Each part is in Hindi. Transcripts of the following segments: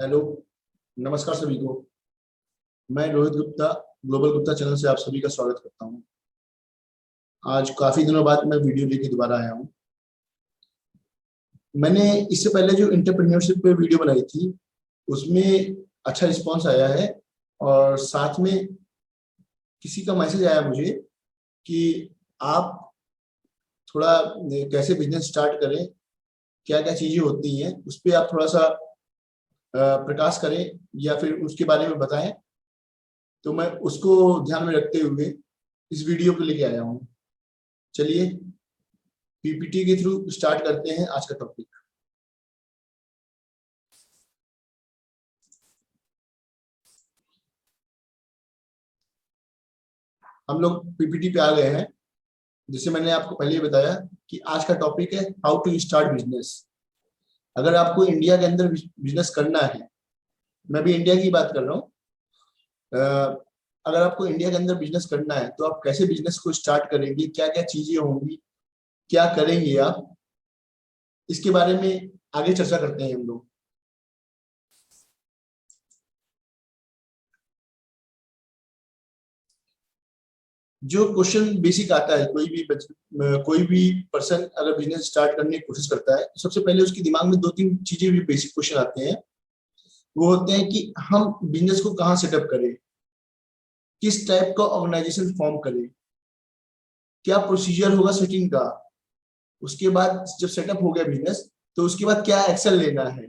हेलो, नमस्कार सभी को। मैं रोहित गुप्ता ग्लोबल गुप्ता चैनल से आप सभी का स्वागत करता हूं। आज काफी दिनों बाद मैं वीडियो लेके दोबारा आया हूं। मैंने इससे पहले जो एंटरप्रेन्योरशिप पे वीडियो बनाई थी उसमें अच्छा रिस्पांस आया है, और साथ में किसी का मैसेज आया मुझे कि आप थोड़ा कैसे बिजनेस स्टार्ट करें, क्या क्या चीजें होती हैं उस पर आप थोड़ा सा प्रकाश करें या फिर उसके बारे में बताएं। तो मैं उसको ध्यान में रखते हुए इस वीडियो को लेके आया हूँ। चलिए पीपीटी के थ्रू स्टार्ट करते हैं आज का टॉपिक। हम लोग पीपीटी पे आ गए हैं। जैसे मैंने आपको पहले ही बताया कि आज का टॉपिक है हाउ टू स्टार्ट बिजनेस। अगर आपको इंडिया के अंदर बिजनेस करना है, मैं भी इंडिया की बात कर रहा हूँ, अगर आपको इंडिया के अंदर बिजनेस करना है तो आप कैसे बिजनेस को स्टार्ट करेंगे, क्या क्या चीजें होंगी, क्या करेंगे आप, इसके बारे में आगे चर्चा करते हैं हम लोग। जो क्वेश्चन बेसिक आता है, कोई भी पर्सन अगर बिजनेस स्टार्ट करने की कोशिश करता है तो सबसे पहले उसके दिमाग में दो तीन चीजें भी बेसिक क्वेश्चन आते हैं। वो होते हैं कि हम बिजनेस को कहाँ सेटअप करें, किस टाइप का ऑर्गेनाइजेशन फॉर्म करें, क्या प्रोसीजर होगा सेटिंग का, उसके बाद जब सेटअप हो गया बिजनेस तो उसके बाद क्या एक्शन लेना है,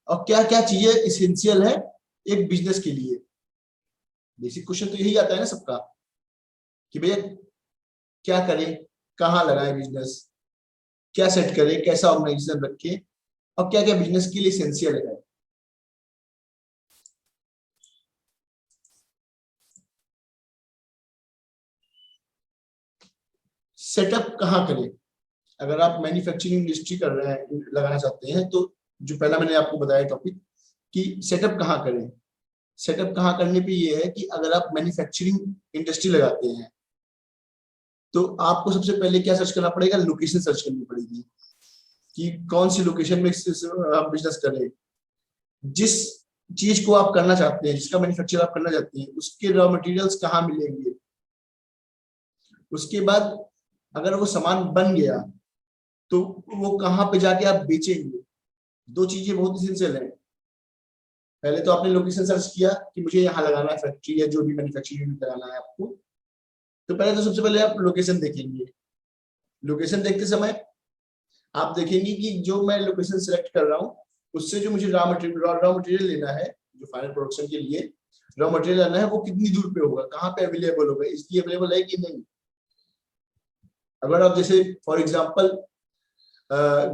और क्या क्या चीजें इसेंशियल है एक बिजनेस के लिए। बेसिक क्वेश्चन तो यही आता है ना सबका कि भैया क्या करें, कहाँ लगाएं बिजनेस, क्या सेट करें, कैसा ऑर्गेनाइजेशन रखें, और क्या क्या बिजनेस के लिए एसेंशियल है। सेटअप कहाँ करें? अगर आप मैन्युफैक्चरिंग इंडस्ट्री कर रहे हैं, लगाना चाहते हैं, तो जो पहला मैंने आपको बताया टॉपिक कि सेटअप कहाँ करें। सेटअप कहाँ करने पे ये है कि अगर आप मैन्युफैक्चरिंग इंडस्ट्री लगाते हैं तो आपको सबसे पहले क्या सर्च करना पड़ेगा, लोकेशन सर्च करनी पड़ेगी कि कौन सी लोकेशन में आप बिजनेस करें। जिस चीज को आप करना चाहते हैं, जिसका मैन्युफैक्चर आप करना चाहते हैं, उसके रॉ मटेरियल्स कहाँ मिलेंगे। उसके बाद अगर वो सामान बन गया तो वो कहाँ पे जाके आप बेचेंगे। दो चीजें बहुत इसेंशियल है। पहले तो आपने लोकेशन सर्च किया कि मुझे यहाँ लगाना है फैक्ट्री या जो भी मैन्युफैक्चरिंग यूनिट लगाना है आपको, तो पहले तो सबसे पहले आप लोकेशन देखेंगे। लोकेशन देखते समय आप देखेंगे कि जो मैं लोकेशन सिलेक्ट कर रहा हूँ उससे जो मुझे रॉ मटेरियल लेना है, जो फाइनल प्रोडक्शन के लिए रॉ मटेरियल लेना है, वो कितनी दूर पे होगा, कहाँ पे अवेलेबल होगा, इसकी अवेलेबल है कि नहीं। अगर आप जैसे फॉर एग्जाम्पल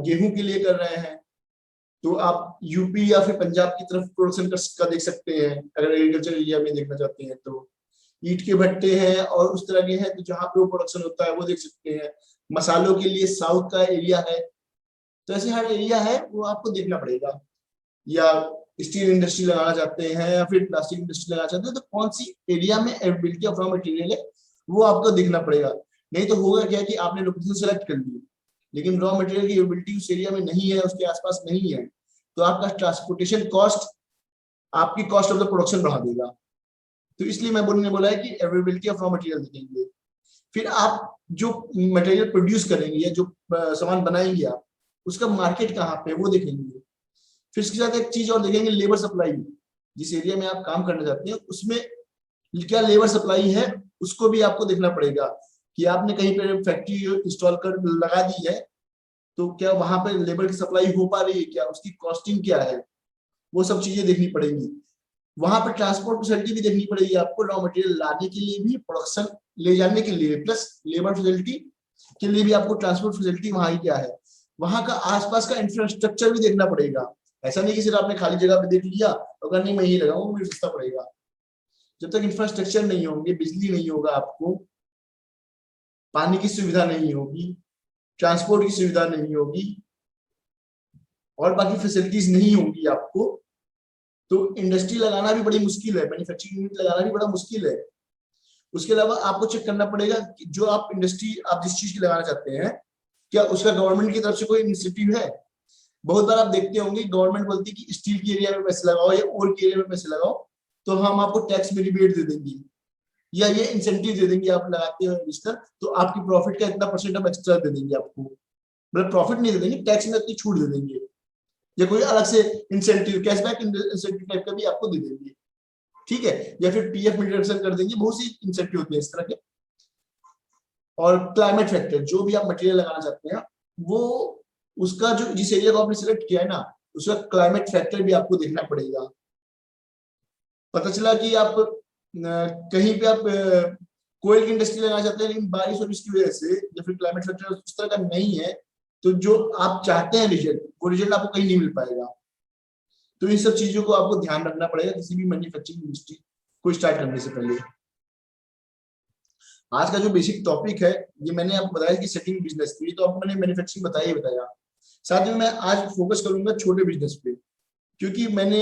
गेहूं के लिए कर रहे हैं तो आप यूपी या फिर पंजाब की तरफ प्रोडक्शन का देख सकते हैं। अगर एग्रीकल्चर एरिया में देखना चाहते हैं तो ईंट के भट्टे हैं और उस तरह के हैं तो जहाँ पे वो प्रोडक्शन होता है वो देख सकते हैं। मसालों के लिए साउथ का एरिया है, तो ऐसे हर एरिया है वो आपको देखना पड़ेगा। या स्टील इंडस्ट्री लगाना चाहते हैं या फिर प्लास्टिक इंडस्ट्री लगाना चाहते हैं तो कौन सी एरिया में अवेलेबिलिटी ऑफ रॉ मटेरियल है वो आपको देखना पड़ेगा। नहीं तो होगा क्या कि आपने लोकेशन सेलेक्ट कर ली लेकिन रॉ मटेरियल की अवेलेबिलिटी उस एरिया में नहीं है, उसके आसपास नहीं है, तो आपका ट्रांसपोर्टेशन कॉस्ट आपकी कॉस्ट ऑफ द प्रोडक्शन बढ़ा देगा। तो इसलिए मैं बोला है कि अवेलेबिलिटी ऑफ रॉ मटेरियल देखेंगे। फिर आप जो मटेरियल प्रोड्यूस करेंगे या जो सामान बनाएंगे आप, उसका मार्केट कहाँ पे वो देखेंगे। फिर इसके साथ एक चीज और देखेंगे, लेबर सप्लाई। जिस एरिया में आप काम करना चाहते हैं उसमें क्या लेबर सप्लाई है उसको भी आपको देखना पड़ेगा कि आपने कहीं पर फैक्ट्री इंस्टॉल कर लगा दी है तो क्या वहां पर लेबर की सप्लाई हो पा रही है, क्या उसकी कॉस्टिंग क्या है, वो सब चीजें देखनी पड़ेगी। वहां पर ट्रांसपोर्ट फैसिलिटी भी देखनी पड़ेगी आपको, रॉ मटेरियल लाने के लिए भी, प्रोडक्शन ले जाने के लिए, प्लस लेबर फैसिलिटी के लिए भी आपको ट्रांसपोर्ट फैसिलिटी वहां ही क्या है, वहां का आसपास का इंफ्रास्ट्रक्चर भी देखना पड़ेगा। ऐसा नहीं कि सिर्फ आपने खाली जगह पे देख लिया तो अगर नहीं मैं ही लगाऊंगा मुझे सस्ता पड़ेगा। जब तक इंफ्रास्ट्रक्चर नहीं होंगे, बिजली नहीं होगा, आपको पानी की सुविधा नहीं होगी, ट्रांसपोर्ट की सुविधा नहीं होगी और बाकी फैसिलिटीज नहीं होंगी आपको, तो इंडस्ट्री लगाना भी बड़ी मुश्किल है, मैन्युफैक्चरिंग यूनिट लगाना भी बड़ा मुश्किल है। उसके अलावा आपको चेक करना पड़ेगा कि जो आप इंडस्ट्री आप जिस चीज की लगाना चाहते हैं क्या उसका गवर्नमेंट की तरफ से कोई इनिशिएटिव है। बहुत बार आप देखते होंगे गवर्नमेंट बोलती है कि स्टील की एरिया में पैसे लगाओ या ओर के एरिया में पैसे लगाओ तो हम आपको टैक्स में रिबेट दे देंगे या ये इंसेंटिव दे देंगे, आप लगाते हो रजिस्टर तो आपकी प्रॉफिट का इतना परसेंट हम एक्स्ट्रा दे देंगे आपको, मतलब प्रॉफिट नहीं दे देंगे, टैक्स में इतनी छूट दे देंगे या कोई अलग से इंसेंटिव कैशबैक इंसेंटिव टाइप का भी आपको दे देंगे, ठीक है, या फिर पीएफ में डिडक्शन कर देंगे, बहुत सी इंसेंटिव होते हैं इस तरह के। और क्लाइमेट फैक्टर, जो भी आप मटेरियल लगाना चाहते हैं वो उसका जो जिस एरिया को आपने सिलेक्ट किया है ना उसका क्लाइमेट फैक्टर भी आपको देखना पड़ेगा। पता चला कि आप कहीं पे आप कोयल की इंडस्ट्री लगाना चाहते हैं लेकिन बारिश और इसकी वजह से या फिर क्लाइमेट फैक्टर उस तरह का नहीं है तो जो आप चाहते हैं रिजल्ट वो रिजल्ट आपको कहीं नहीं मिल पाएगा। तो इन सब चीजों को आपको ध्यान रखना पड़ेगा किसी भी मैन्युफैक्चरिंग इंडस्ट्री को स्टार्ट करने से पहले। आज का जो बेसिक टॉपिक है ये मैंने आपको बताया कि सेटिंग बिजनेस के लिए, तो आपको मैंने मैन्युफैक्चरिंग बताया ही बताया। साथ में मैं आज फोकस करूंगा छोटे बिजनेस पे, क्योंकि मैंने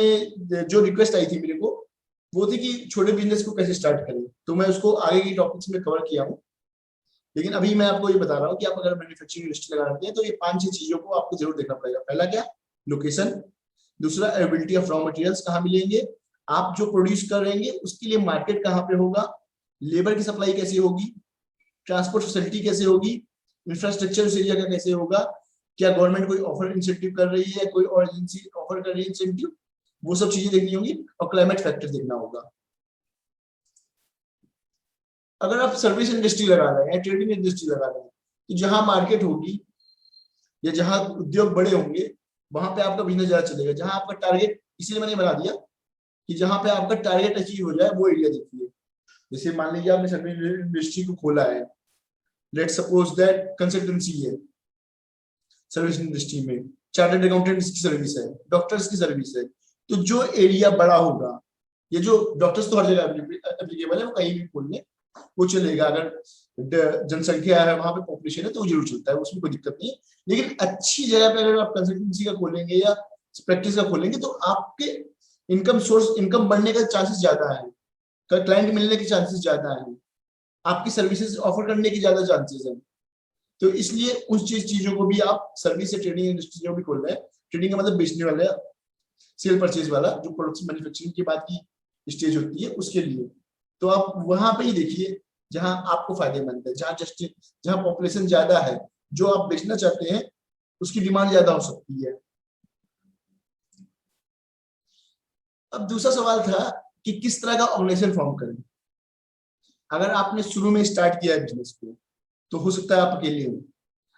जो रिक्वेस्ट आई थी मेरे को वो थी कि छोटे बिजनेस को कैसे स्टार्ट करें, तो मैं उसको आगे की टॉपिक्स में कवर किया हूँ। लेकिन अभी मैं आपको ये बता रहा हूँ कि आप अगर मैन्युफैक्चरिंग इंडस्ट्री लगा रहे हैं तो ये 5-6 चीजों को आपको जरूर देखना पड़ेगा। पहला क्या, लोकेशन। दूसरा, अवेलेबिलिटी ऑफ रॉ मटेरियल्स, कहाँ मिलेंगे, आप जो प्रोड्यूस कर रहे हैं उसके लिए मार्केट कहाँ पे होगा, लेबर की सप्लाई कैसी होगी, ट्रांसपोर्ट फैसिलिटी कैसे होगी, इंफ्रास्ट्रक्चर उस एरिया का कैसे होगा, क्या गवर्नमेंट कोई ऑफर इंसेंटिव कर रही है, कोई और एजेंसी ऑफर कर रही है इंसेंटिव, वो सब चीजें देखनी होगी। और क्लाइमेट फैक्टर देखना होगा। अगर आप सर्विस इंडस्ट्री लगा रहे हैं, ट्रेडिंग इंडस्ट्री लगा रहे हैं, तो जहां मार्केट होगी या जहां उद्योग बड़े होंगे वहां पे आपका बिजनेस ज्यादा चलेगा। जहां आपका टारगेट, इसलिए मैंने बना दिया कि जहां पे आपका टारगेट अचीव हो जाए वो एरिया देखिए। जैसे मान लीजिए आपने सर्विस इंडस्ट्री को खोला है, लेट सपोज दैट कंसल्टेंसी है सर्विस इंडस्ट्री में, चार्टर्ड अकाउंटेंट की सर्विस है, डॉक्टर्स की सर्विस है, तो जो एरिया बड़ा होगा, ये जो डॉक्टर्स तो हर जगह एप्लीकेबल है, वो कहीं भी खोल लें वो चलेगा। अगर जनसंख्या है वहां पे पॉपुलेशन है तो वो जरूर चलता है, उसमें कोई दिक्कत नहीं है। लेकिन अच्छी जगह पे अगर आप कंसल्टेंसी का खोलेंगे या प्रैक्टिस का खोलेंगे तो आपके इनकम सोर्स, इनकम बढ़ने का चांसेस ज्यादा है, क्लाइंट मिलने के चांसेस ज्यादा है, आपकी सर्विसेज ऑफर करने की ज्यादा चांसेस है। तो इसलिए उस चीजों को भी आप सर्विस या ट्रेडिंग इंडस्ट्री जो भी खोल रहे हैं, ट्रेडिंग का मतलब बेचने वाले, सेल परचेज वाला, जो प्रोडक्ट्स मैन्युफैक्चरिंग के बाद की स्टेज होती है उसके लिए, तो आप वहां पे ही देखिए जहां आपको फायदेमंद है, जहां पॉपुलेशन ज्यादा है, जो आप बेचना चाहते हैं उसकी डिमांड ज्यादा हो सकती है। अब दूसरा सवाल था कि किस तरह का ऑर्गेनाइजेशन फॉर्म करें। अगर आपने शुरू में स्टार्ट किया है बिजनेस को तो हो सकता है आप अकेले हो,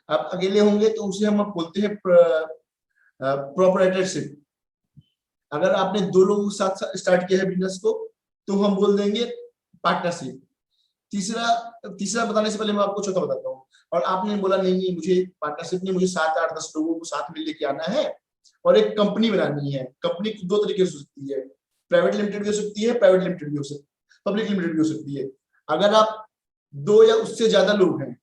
आप अकेले होंगे तो उसे हम बोलते हैं प्रोप्राइटरशिप। अगर आपने 2 लोगों के साथ स्टार्ट किया है बिजनेस को तो हम बोल देंगे पार्टनरशिप। तीसरा तीसरा बताने से पहले मैं आपको चौथा बताता हूँ। और आपने बोला नहीं नहीं मुझे पार्टनरशिप नहीं, मुझे 7-8-10 लोगों को साथ में लेके आना है और एक कंपनी बनानी है। कंपनी 2 तरीके से हो सकती है, प्राइवेट लिमिटेड भी हो सकती है, प्राइवेट लिमिटेड भी हो सकती है, पब्लिक लिमिटेड भी हो सकती है। अगर आप 2 या उससे ज्यादा लोग हैं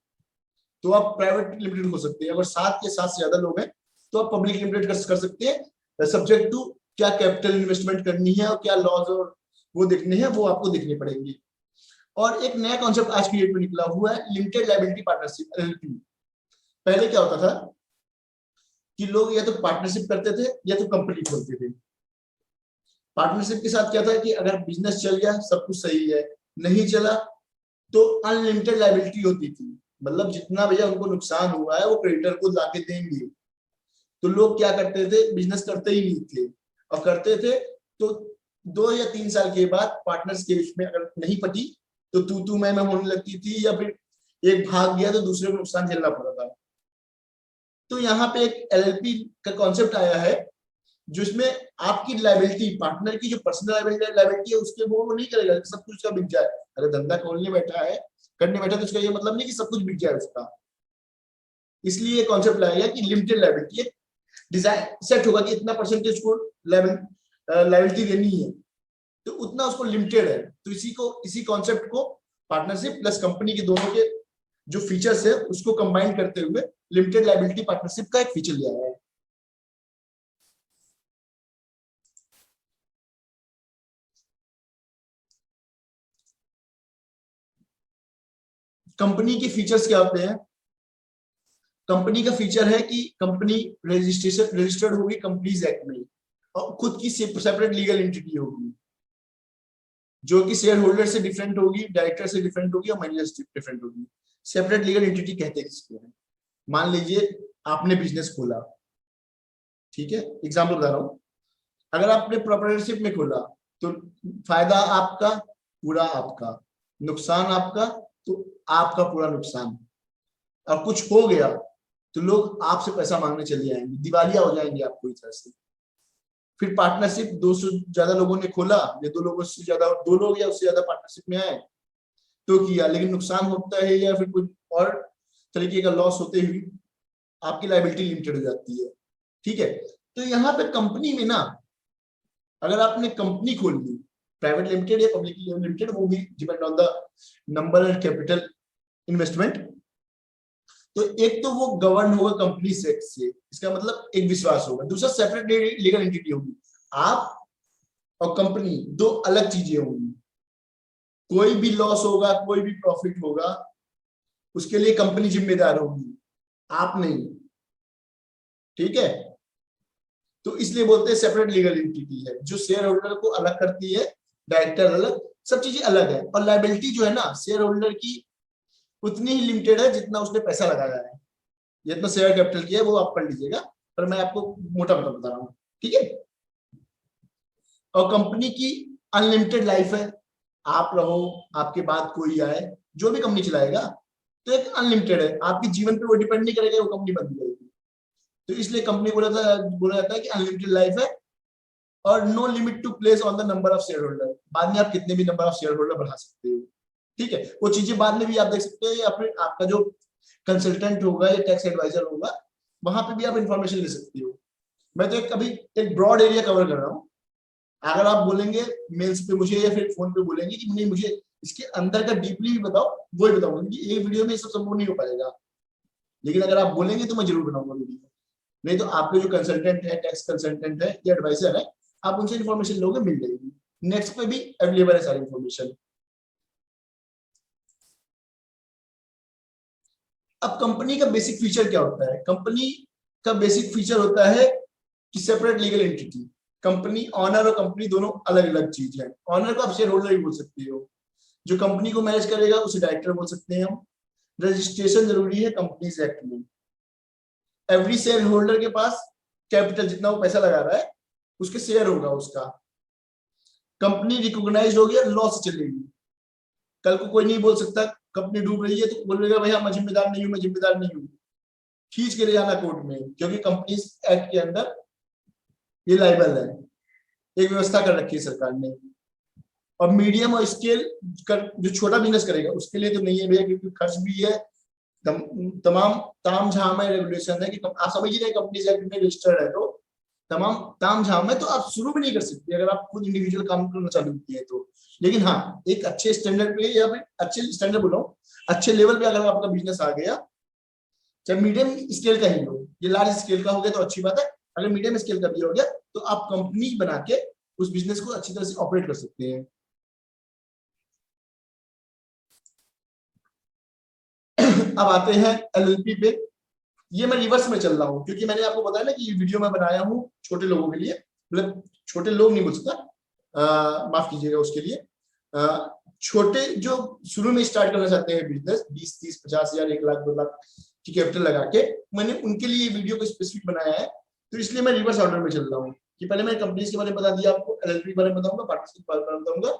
तो आप प्राइवेट लिमिटेड हो सकते हैं, अगर 7 या 7 से ज्यादा लोग हैं तो आप पब्लिक लिमिटेड कर सकते हैं, सब्जेक्ट टू क्या कैपिटल इन्वेस्टमेंट करनी है और क्या लॉज और वो देखने हैं, वो आपको देखने पड़ेंगे। और एक नया कॉन्सेप्ट आज की डेट में निकला हुआ है, लिमिटेड लायबिलिटी पार्टनरशिप, एलएलपी। पहले क्या होता था कि लोग या तो पार्टनरशिप करते थे या तो कंपनी खोलते थे। पार्टनरशिप के साथ क्या था कि अगर बिजनेस चल गया सब कुछ सही है, नहीं चला तो अनलिमिटेड लायबिलिटी होती थी, मतलब जितना भैया उनको नुकसान हुआ है वो क्रेडिटर को लाके देंगे। तो लोग क्या करते थे, बिजनेस करते ही नहीं थे, और करते थे तो 2 या 3 साल के बाद पार्टनर्स के बीच में अगर नहीं पटी तो तू मैं होने लगती थी, या फिर एक भाग गया तो दूसरे को नुकसान झेलना पड़ा था। तो यहाँ पे एक एलएलपी का कॉन्सेप्ट आया है जिसमें आपकी लाइबिलिटी, पार्टनर की जो पर्सनल लाइबिलिटी है उसके वो नहीं करेगा सब कुछ का बिक जाए। अगर धंधा खोलने बैठा है, करने बैठा तो उसका ये मतलब नहीं कि सब कुछ बिक जाए उसका। इसलिए कॉन्सेप्ट लाया गया कि लिमिटेड लाइबिलिटी, डिजाइन सेट होगा कि इतना परसेंटेज को लाइबिलिटी देनी है तो उतना उसको लिमिटेड है। तो इसी कॉन्सेप्ट को पार्टनरशिप प्लस कंपनी के दोनों के जो फीचर्स है उसको कंबाइन करते हुए लिमिटेड लाइबिलिटी पार्टनरशिप का एक फीचर लिया है। कंपनी के फीचर्स क्या होते हैं, कंपनी का फीचर है कि कंपनी रजिस्टर्ड होगी कंपनीज एक्ट में और खुद की सेपरेट लीगल एंटिटी होगी जो कि शेयर होल्डर से डिफरेंट होगी, डायरेक्टर से डिफरेंट होगी और मैनेजर से डिफरेंट होगी। सेपरेट लीगल एंटिटी कहते हैं किसको है। मान लीजिए आपने बिजनेस खोला, ठीक है, एग्जाम्पल बता रहा हूं, अगर आपने प्रोप्राइटरशिप में खोला तो फायदा आपका पूरा आपका, नुकसान आपका तो आपका पूरा नुकसान, और कुछ हो गया तो लोग आपसे पैसा मांगने चले आएंगे, दिवालिया हो जाएंगे आप पूरी तरह से। फिर पार्टनरशिप 200 ज्यादा लोगों ने खोला या 2 लोगों से ज्यादा, 2 लोग या उससे ज्यादा पार्टनरशिप में आए तो किया, लेकिन नुकसान होता है या फिर कुछ और तरीके का लॉस होते हुए आपकी लायबिलिटी लिमिटेड हो जाती है, ठीक है। तो यहाँ पे कंपनी में ना, अगर आपने कंपनी खोल ली प्राइवेट लिमिटेड या पब्लिक लिमिटेड, वो भी depend on the number and capital investment, तो एक तो वो गवर्न होगा कंपनी एक्ट से, इसका मतलब एक विश्वास होगा। दूसरा सेपरेट लीगल एंटिटी होगी, आप और कंपनी दो अलग चीजें होंगी। कोई भी लॉस होगा, कोई भी प्रॉफिट होगा, उसके लिए कंपनी जिम्मेदार होगी, आप नहीं, ठीक है। तो इसलिए बोलते हैं सेपरेट लीगल एंटिटी है, जो शेयर होल्डर को अलग करती है, डायरेक्टर अलग, सब चीजें अलग है। और लायबिलिटी जो है ना शेयर होल्डर की उतनी ही लिमिटेड है जितना उसने पैसा लगाया है, जितना शेयर कैपिटल किया है वो आप पढ़ लीजिएगा, पर मैं आपको मोटा मोटा बता रहा हूँ, ठीक है। और कंपनी की अनलिमिटेड लाइफ है, आप रहो, आपके बाद कोई आए, जो भी कंपनी चलाएगा तो एक अनलिमिटेड है, आपके जीवन पे वो डिपेंड नहीं करेगा वो कंपनी बंद जाएगी। तो इसलिए कंपनी बोला जाता है कि अनलिमिटेड लाइफ है और no limit to place on the number of share holder, बाद में आप कितने भी नंबर ऑफ शेयर होल्डर बढ़ा सकते हो, ठीक है। वो चीजें बाद में भी आप देख सकते हो, या फिर आपका जो कंसल्टेंट होगा या टैक्स एडवाइजर होगा वहां पे भी आप इंफॉर्मेशन ले सकते हो। मैं तो अभी एक ब्रॉड एरिया कवर कर रहा हूँ, अगर आप बोलेंगे मेल्स पे मुझे या फिर फोन पे बोलेंगे कि नहीं मुझे इसके अंदर का डीपली भी बताओ, वो ही बताऊंगा, क्योंकि एक वीडियो में सब संभव नहीं हो पाएगा, लेकिन अगर आप बोलेंगे तो मैं जरूर बनाऊंगा वीडियो। नहीं तो आपके जो कंसल्टेंट है, टैक्स कंसल्टेंट है या एडवाइजर है, आप उनसे इन्फॉर्मेशन लोगे, मिल जाएगी, नेक्स्ट पे भी अवेलेबल है सारी इन्फॉर्मेशन। अब कंपनी का बेसिक फीचर क्या होता है? कंपनी का बेसिक फीचर होता है कि separate legal entity. Company, owner और कंपनी दोनों अलग अलग चीज है। ऑनर को आप शेयर होल्डर ही बोल सकते हो, जो कंपनी को मैनेज करेगा उसे डायरेक्टर बोल सकते हैं हम। रजिस्ट्रेशन जरूरी है कंपनीज एक्ट में। एवरी शेयर होल्डर के पास कैपिटल जितना वो पैसा लगा रहा है उसके शेयर होगा उसका। कंपनी रिकॉग्नाइज्ड होगी और लॉ से चलेगी, कल को कोई नहीं बोल सकता कंपनी डूब रही है तो बोलेगा भैया मैं जिम्मेदार नहीं हूं, मैं जिम्मेदार नहीं हूं, खींच के ले जाना कोर्ट में, क्योंकि कंपनीज एक्ट के अंदर ये लाइबल है, एक व्यवस्था कर रखी है सरकार ने। और मीडियम और स्केल कर जो छोटा बिजनेस करेगा उसके लिए तो नहीं है भैया, क्योंकि खर्च भी है, तमाम ताम झाम है, रेगुलेशन है कि आप समझिए कंपनी एक्ट में रजिस्टर्ड है तो तमाम ताम झाम है, तो आप शुरू भी नहीं कर सकते अगर आप खुद इंडिविजुअल काम करना चालू किए तो। लेकिन हाँ, एक अच्छे स्टैंडर्ड पे या फिर अच्छे स्टैंडर्ड बोलो, अच्छे लेवल पे अगर आपका बिजनेस आ गया, चाहे मीडियम स्केल का ही हो, ये लार्ज स्केल का हो गया तो अच्छी बात है, अगर मीडियम स्केल का भी हो गया तो आप कंपनी बना के उस बिजनेस को अच्छी तरह से ऑपरेट कर सकते हैं। अब आते हैं एलएलपी पे। ये मैं रिवर्स में चल रहा हूँ क्योंकि मैंने आपको बताया ना कि ये वीडियो मैं बनाया हूँ छोटे लोगों के लिए, मतलब छोटे लोग नहीं बोल सकता, माफ कीजिएगा उसके लिए, छोटे जो शुरू में स्टार्ट करना चाहते हैं बिजनेस, 20, 30, 50 हजार, 1 लाख, 2 लाख की कैपिटल लगा के, मैंने उनके लिए वीडियो को स्पेसिफिक बनाया है। तो इसलिए मैं रिवर्स ऑर्डर में चल रहा हूँ कि पहले मैं कंपनीज के बारे में बता दिया आपको, एलएलपी के बारे में बताऊंगा, पार्टनरशिप के बारे में बताऊंगा,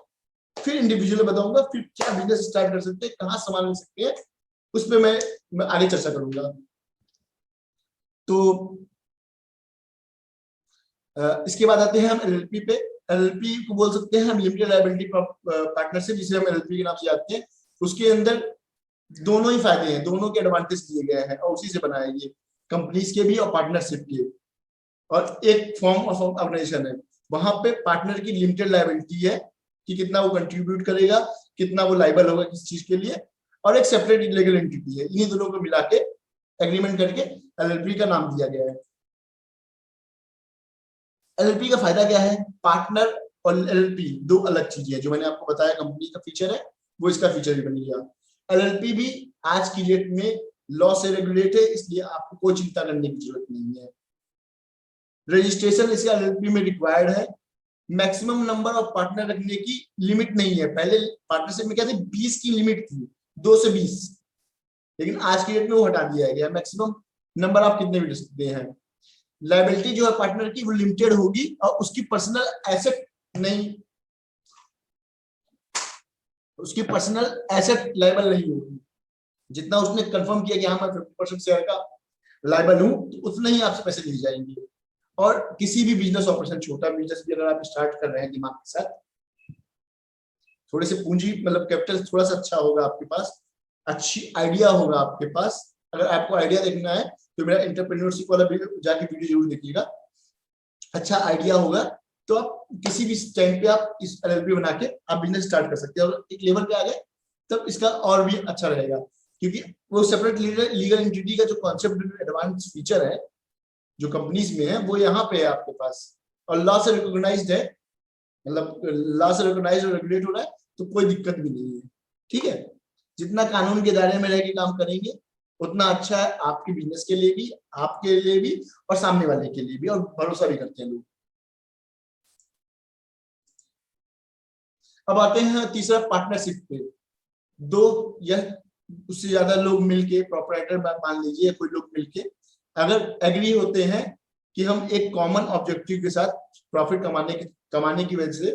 फिर इंडिविजुअल बताऊंगा, फिर क्या बिजनेस स्टार्ट कर सकते हैं, कहाँ सामान मिल सकते हैं, उस पर मैं आगे चर्चा करूंगा। तो इसके बाद आते हैं हम एलएलपी पे। एलएलपी को बोल सकते हैं हम लिमिटेड लायबिलिटी पार्टनरशिप, जिसे हम एलएलपी के नाम से जानते हैं। उसके अंदर दोनों ही फायदे हैं, दोनों के एडवांटेज दिए गए हैं और उसी से बनाया ये, कंपनीज के भी और पार्टनरशिप के। और एक फॉर्म ऑफ ऑर्गेनाइजेशन है, वहां पे पार्टनर की लिमिटेड लायबिलिटी है कि कितना वो कंट्रीब्यूट करेगा, कितना वो लाइबल होगा किस चीज के लिए, और एक सेपरेट लीगल एंटिटी है। इन्हीं दोनों को मिला के एग्रीमेंट करके एलएलपी का नाम दिया गया है। एलएलपी का फायदा क्या है? पार्टनर और एलएलपी दो अलग चीजें हैं, जो मैंने आपको बताया कंपनी का फीचर है वो इसका फीचर भी बन गया। एलएलपी भी आज की डेट में लॉ से रेगुलेट है, इसलिए आपको कोई चिंता करने की जरूरत नहीं है। रजिस्ट्रेशन इसका एलएलपी में रिक्वायर्ड है। मैक्सिमम नंबर ऑफ पार्टनर रखने की लिमिट नहीं है। पहले पार्टनरशिप में क्या थी, 20 की लिमिट थी, 2 से 20, लेकिन आज की डेट में वो हटा दिया गया। मैक्सिमम नंबर आप कितने भी रख सकते हैं। लायबिलिटी जो है पार्टनर की वो लिमिटेड होगी और उसकी पर्सनल एसेट नहीं, उसकी पर्सनल एसेट लायबल नहीं होगी। जितना उसने कंफर्म किया कि हाँ मैं 50% शेयर का लायबल हूं, तो उतना ही आपसे पैसे लिए जाएंगे। और किसी भी बिजनेस ऑपरेशन, छोटा बिजनेस भी अगर आप स्टार्ट कर रहे हैं दिमाग के साथ, थोड़े से पूंजी मतलब कैपिटल थोड़ा सा अच्छा होगा आपके पास, अच्छी आइडिया होगा आपके पास। अगर आपको आइडिया देखना है तो मेरा एंटरप्रेन्योरशिप वाला जाके वीडियो जरूर देखिएगा। अच्छा आइडिया होगा तो आप किसी भी टाइम पे आप इस एलएलपी बना के आप बिजनेस स्टार्ट कर सकते हैं। और एक लेवल पे आ गए तब इसका और भी अच्छा रहेगा, क्योंकि वो सेपरेट लीगल एंटिटी का जो कॉन्सेप्ट एडवांस फीचर है जो कंपनीज में है वो यहाँ पे है आपके पास, और लॉ से रिकॉग्नाइज्ड है, मतलब लॉ से रिकॉग्नाइज्ड और रेगुलेट हो रहा है, तो कोई दिक्कत भी नहीं है। ठीक है, जितना कानून के दायरे में रह के काम करेंगे उतना अच्छा है आपके बिजनेस के लिए भी, आपके लिए भी, और सामने वाले के लिए भी, और भरोसा भी करते हैं लोग। अब आते हैं तीसरा पार्टनरशिप पे। दो या उससे ज्यादा लोग मिलके, प्रोपराइटर मान लीजिए, कोई लोग मिलके अगर एग्री होते हैं कि हम एक कॉमन ऑब्जेक्टिव के साथ प्रॉफिट कमाने की वजह से,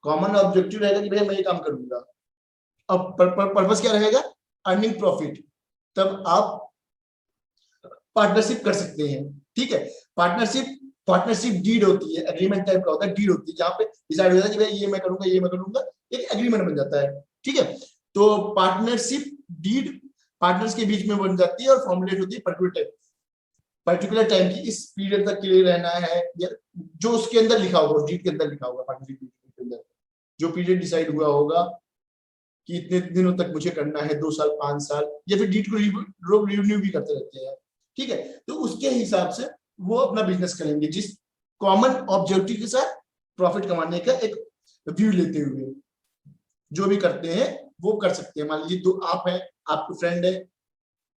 कॉमन ऑब्जेक्टिव रहेगा कि भैया मैं ये काम करूंगा, अब पर्पस क्या रहेगा, अर्निंग प्रॉफिट, तब आप पार्टनरशिप कर सकते हैं। ठीक है, पार्टनरशिप डीड होती है, एग्रीमेंट टाइप का होता है, डीड होती है, जहां पे डिसाइड हो जाता है कि भाई ये मैं करूंगा, ये मैं करूंगा, एक एग्रीमेंट बन जाता है। ठीक है, तो पार्टनरशिप डीड पार्टनर्स के बीच में बन जाती है और फॉर्मुलेट होती है पर्टिकुलर टाइम की, इस पीरियड तक के लिए रहना है, या जो उसके अंदर लिखा होगा, उस डीड के अंदर लिखा होगा, पार्टनरशिप के अंदर जो पीरियड डिसाइड हुआ होगा कि इतने दिनों तक मुझे करना है, 2 साल, 5 साल, या फिर डीड को रिन्यू भी करते रहते हैं। ठीक है, तो उसके हिसाब से वो अपना बिजनेस करेंगे, जिस कॉमन ऑब्जेक्टिव के साथ प्रॉफिट कमाने का एक व्यू लेते हुए जो भी करते हैं वो कर सकते हैं। मान लीजिए दो आप हैं, आपके फ्रेंड है,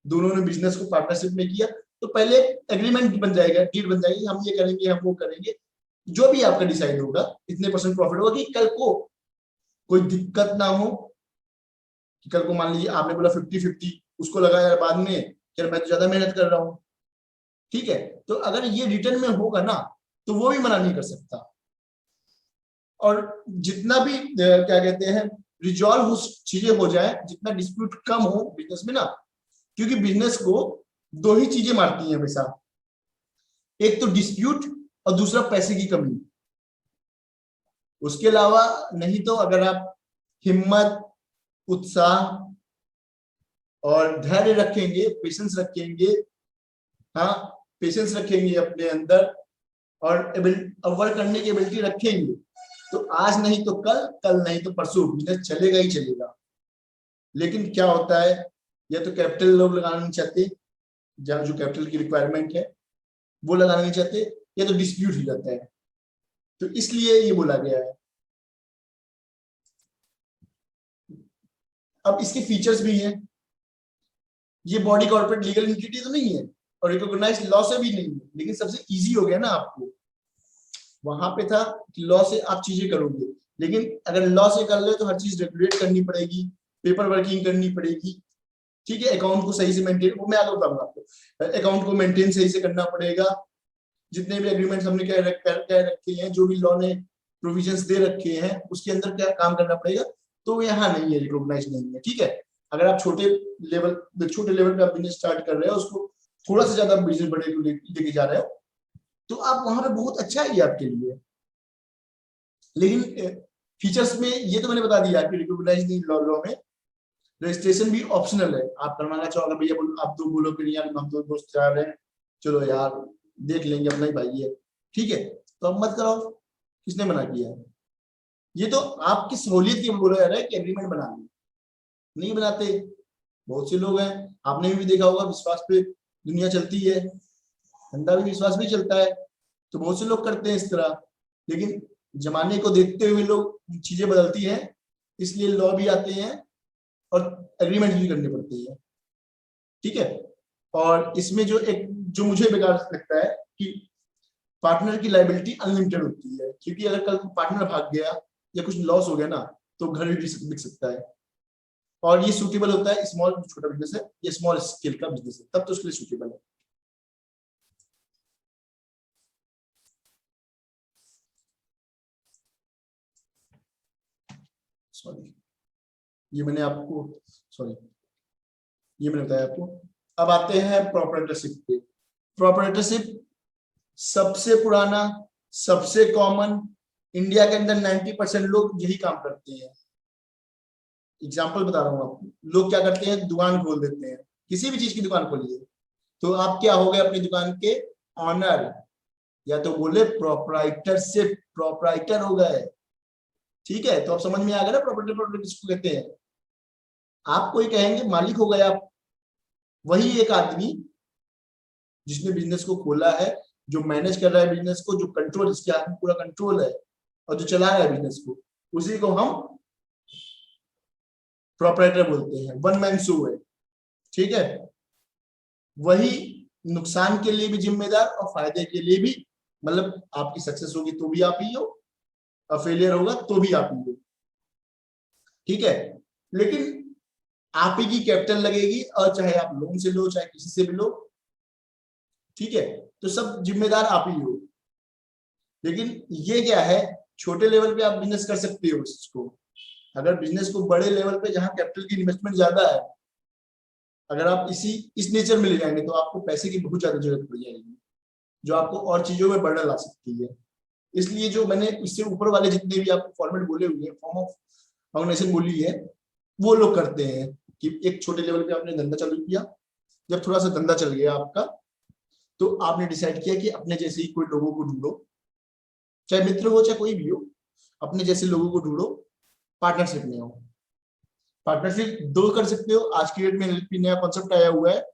दोनों ने बिजनेस को पार्टनरशिप में किया, तो पहले एग्रीमेंट बन जाएगा, डीड बन जाएगी, हम ये करेंगे, हम वो करेंगे, जो भी आपका डिसाइड होगा, इतने % प्रॉफिट होगा, कि कल को कोई दिक्कत ना हो, कि कल को मान लीजिए आपने बोला 50-50, उसको लगा यार बाद में यार मैं तो ज्यादा मेहनत कर रहा हूँ। ठीक है, तो अगर ये रिटर्न में होगा ना तो वो भी मना नहीं कर सकता। और जितना भी क्या कहते हैं रिजॉल्व चीजें हो जाए, जितना डिस्प्यूट कम हो बिजनेस में ना, क्योंकि बिजनेस को 2 ही चीजें मारती हैं हमेशा, एक तो डिस्प्यूट और दूसरा पैसे की कमी। उसके अलावा नहीं तो अगर आप हिम्मत, उत्साह और धैर्य रखेंगे, पेशेंस रखेंगे, हाँ पेशेंस रखेंगे अपने अंदर, और वर्क करने की एबिलिटी रखेंगे, तो आज नहीं तो कल, कल नहीं तो परसों बिजनेस चलेगा ही चलेगा। लेकिन क्या होता है, या तो कैपिटल लोग लगाना नहीं चाहते, जहाँ जो कैपिटल की रिक्वायरमेंट है वो लगाना नहीं चाहते, या तो डिस्प्यूट हो जाता है, तो इसलिए ये बोला गया है। अब इसके फीचर्स भी हैं, ये बॉडी कॉर्पोरेट लीगल एंटिटी तो नहीं है और रिकॉग्नाइज्ड लॉ से भी नहीं है, लेकिन सबसे इजी हो गया ना आपको। वहां पे था कि लॉ से आप चीजें करोगे, लेकिन अगर लॉ से कर ले तो हर चीज रेगुलेट करनी पड़ेगी, पेपर वर्किंग करनी पड़ेगी। ठीक है, अकाउंट को सही से मेंटेन, वो मैं आगे बताऊंगा आपको, अकाउंट को मेंटेन सही से करना पड़ेगा। जितने भी एग्रीमेंट्स हमने क्या रखे हैं, जो भी लॉ ने प्रोविजंस दे रखे हैं, उसके अंदर क्या काम करना पड़ेगा, तो यहाँ नहीं है, रिकॉग्नाइज नहीं है। ठीक है, अगर आप छोटे लेवल पे आप बिजनेस स्टार्ट कर रहे हो, उसको थोड़ा सा ज्यादा बिजनेस बड़े को लेके जा रहे हो, तो आप वहां पे बहुत अच्छा है आपके लिए। लेकिन फीचर्स में ये तो मैंने बता दिया कि रिकॉग्नाइज लॉ में रजिस्ट्रेशन भी ऑप्शनल है। आप करवाना चाहो, अगर भैया आप दो बोलो कि यार हम दो दोस्त जा रहे हैं, चलो यार देख लेंगे, अपना ही भाई है, ठीक है, तो अब मत कराओ, किसने मना किया है? ये तो आपकी सहूलियत के बोला जा रहा है कि एग्रीमेंट बना लो, नहीं बनाते। बहुत से लोग हैं, आपने भी देखा होगा, विश्वास पे दुनिया चलती है, धंधा भी विश्वास भी चलता है, तो बहुत से लोग करते हैं इस तरह। लेकिन जमाने को देखते हुए लोग चीजें बदलती हैं, इसलिए लॉ भी आते हैं और एग्रीमेंट भी करने पड़ते हैं। ठीक है। और इसमें जो जो मुझे बेकार लगता है कि पार्टनर की लायबिलिटी अनलिमिटेड होती है, क्योंकि अगर कल पार्टनर भाग गया या कुछ लॉस हो गया ना, तो घर भी बिक सकता है। और ये सूटेबल होता है स्मॉल, छोटा बिजनेस है, ये स्मॉल स्केल का बिजनेस है, तब तो उसके लिए सूटेबल है। सॉरी, ये मैंने आपको ये मैंने बताया आपको। अब आते हैं प्रोप्राइटरशिप पे। प्रोप्राइटरशिप सबसे पुराना, सबसे कॉमन, इंडिया के अंदर 90% लोग यही काम करते हैं। एग्जाम्पल बता रहा हूँ आपको। लोग क्या करते हैं, दुकान खोल देते हैं, किसी भी चीज की दुकान खोलिए, तो आप क्या हो गए अपनी दुकान के ऑनर, या तो बोले प्रोप्राइटरशिप, प्रोप्राइटर हो गए। ठीक है, तो अब समझ में आ गया ना प्रोप्राइटर किसको कहते हैं। आप कोई कहेंगे मालिक हो गए आप, वही एक आदमी जिसने बिजनेस को खोला है, जो मैनेज कर रहा है बिजनेस को, जो कंट्रोल, जिसके हाथ में पूरा कंट्रोल है और जो चला रहा है बिजनेस को, उसी को हम प्रोप्राइटर बोलते हैं। वन मैन शो है, ठीक है। वही नुकसान के लिए भी जिम्मेदार और फायदे के लिए भी, मतलब आपकी सक्सेस होगी तो भी आप ही हो, और फेलियर होगा तो भी आप ही हो, ठीक है। लेकिन आप ही की कैपिटल लगेगी, और चाहे आप लोन से लो चाहे किसी से भी लो, ठीक है, तो सब जिम्मेदार आप ही हो। लेकिन ये क्या है, छोटे लेवल पे आप बिजनेस कर सकते हो इसको। अगर बिजनेस को बड़े लेवल पे, जहां कैपिटल की इन्वेस्टमेंट ज्यादा है, अगर आप इस नेचर में ले जाएंगे तो आपको पैसे की बहुत ज्यादा जरूरत पड़ जाएगी, जो आपको और चीजों में बर्डन ला सकती है। इसलिए जो मैंने इससे ऊपर वाले जितने भी आपको फॉर्मेट बोले हुए हैं, फॉर्म ऑफ ऑर्गेनाइजेशन बोली है, वो लोग करते हैं कि एक छोटे लेवल पे आपने धंधा चालू किया, जब थोड़ा सा धंधा चल गया आपका, तो आपने डिसाइड किया कि अपने जैसे ही कोई लोगों को ढूंढो, चाहे मित्र हो चाहे कोई भी हो, अपने जैसे लोगों को ढूंढो, पार्टनरशिप में हो। पार्टनरशिप दो कर सकते हो, आज की डेट में एलएलपी नया कॉन्सेप्ट आया हुआ है,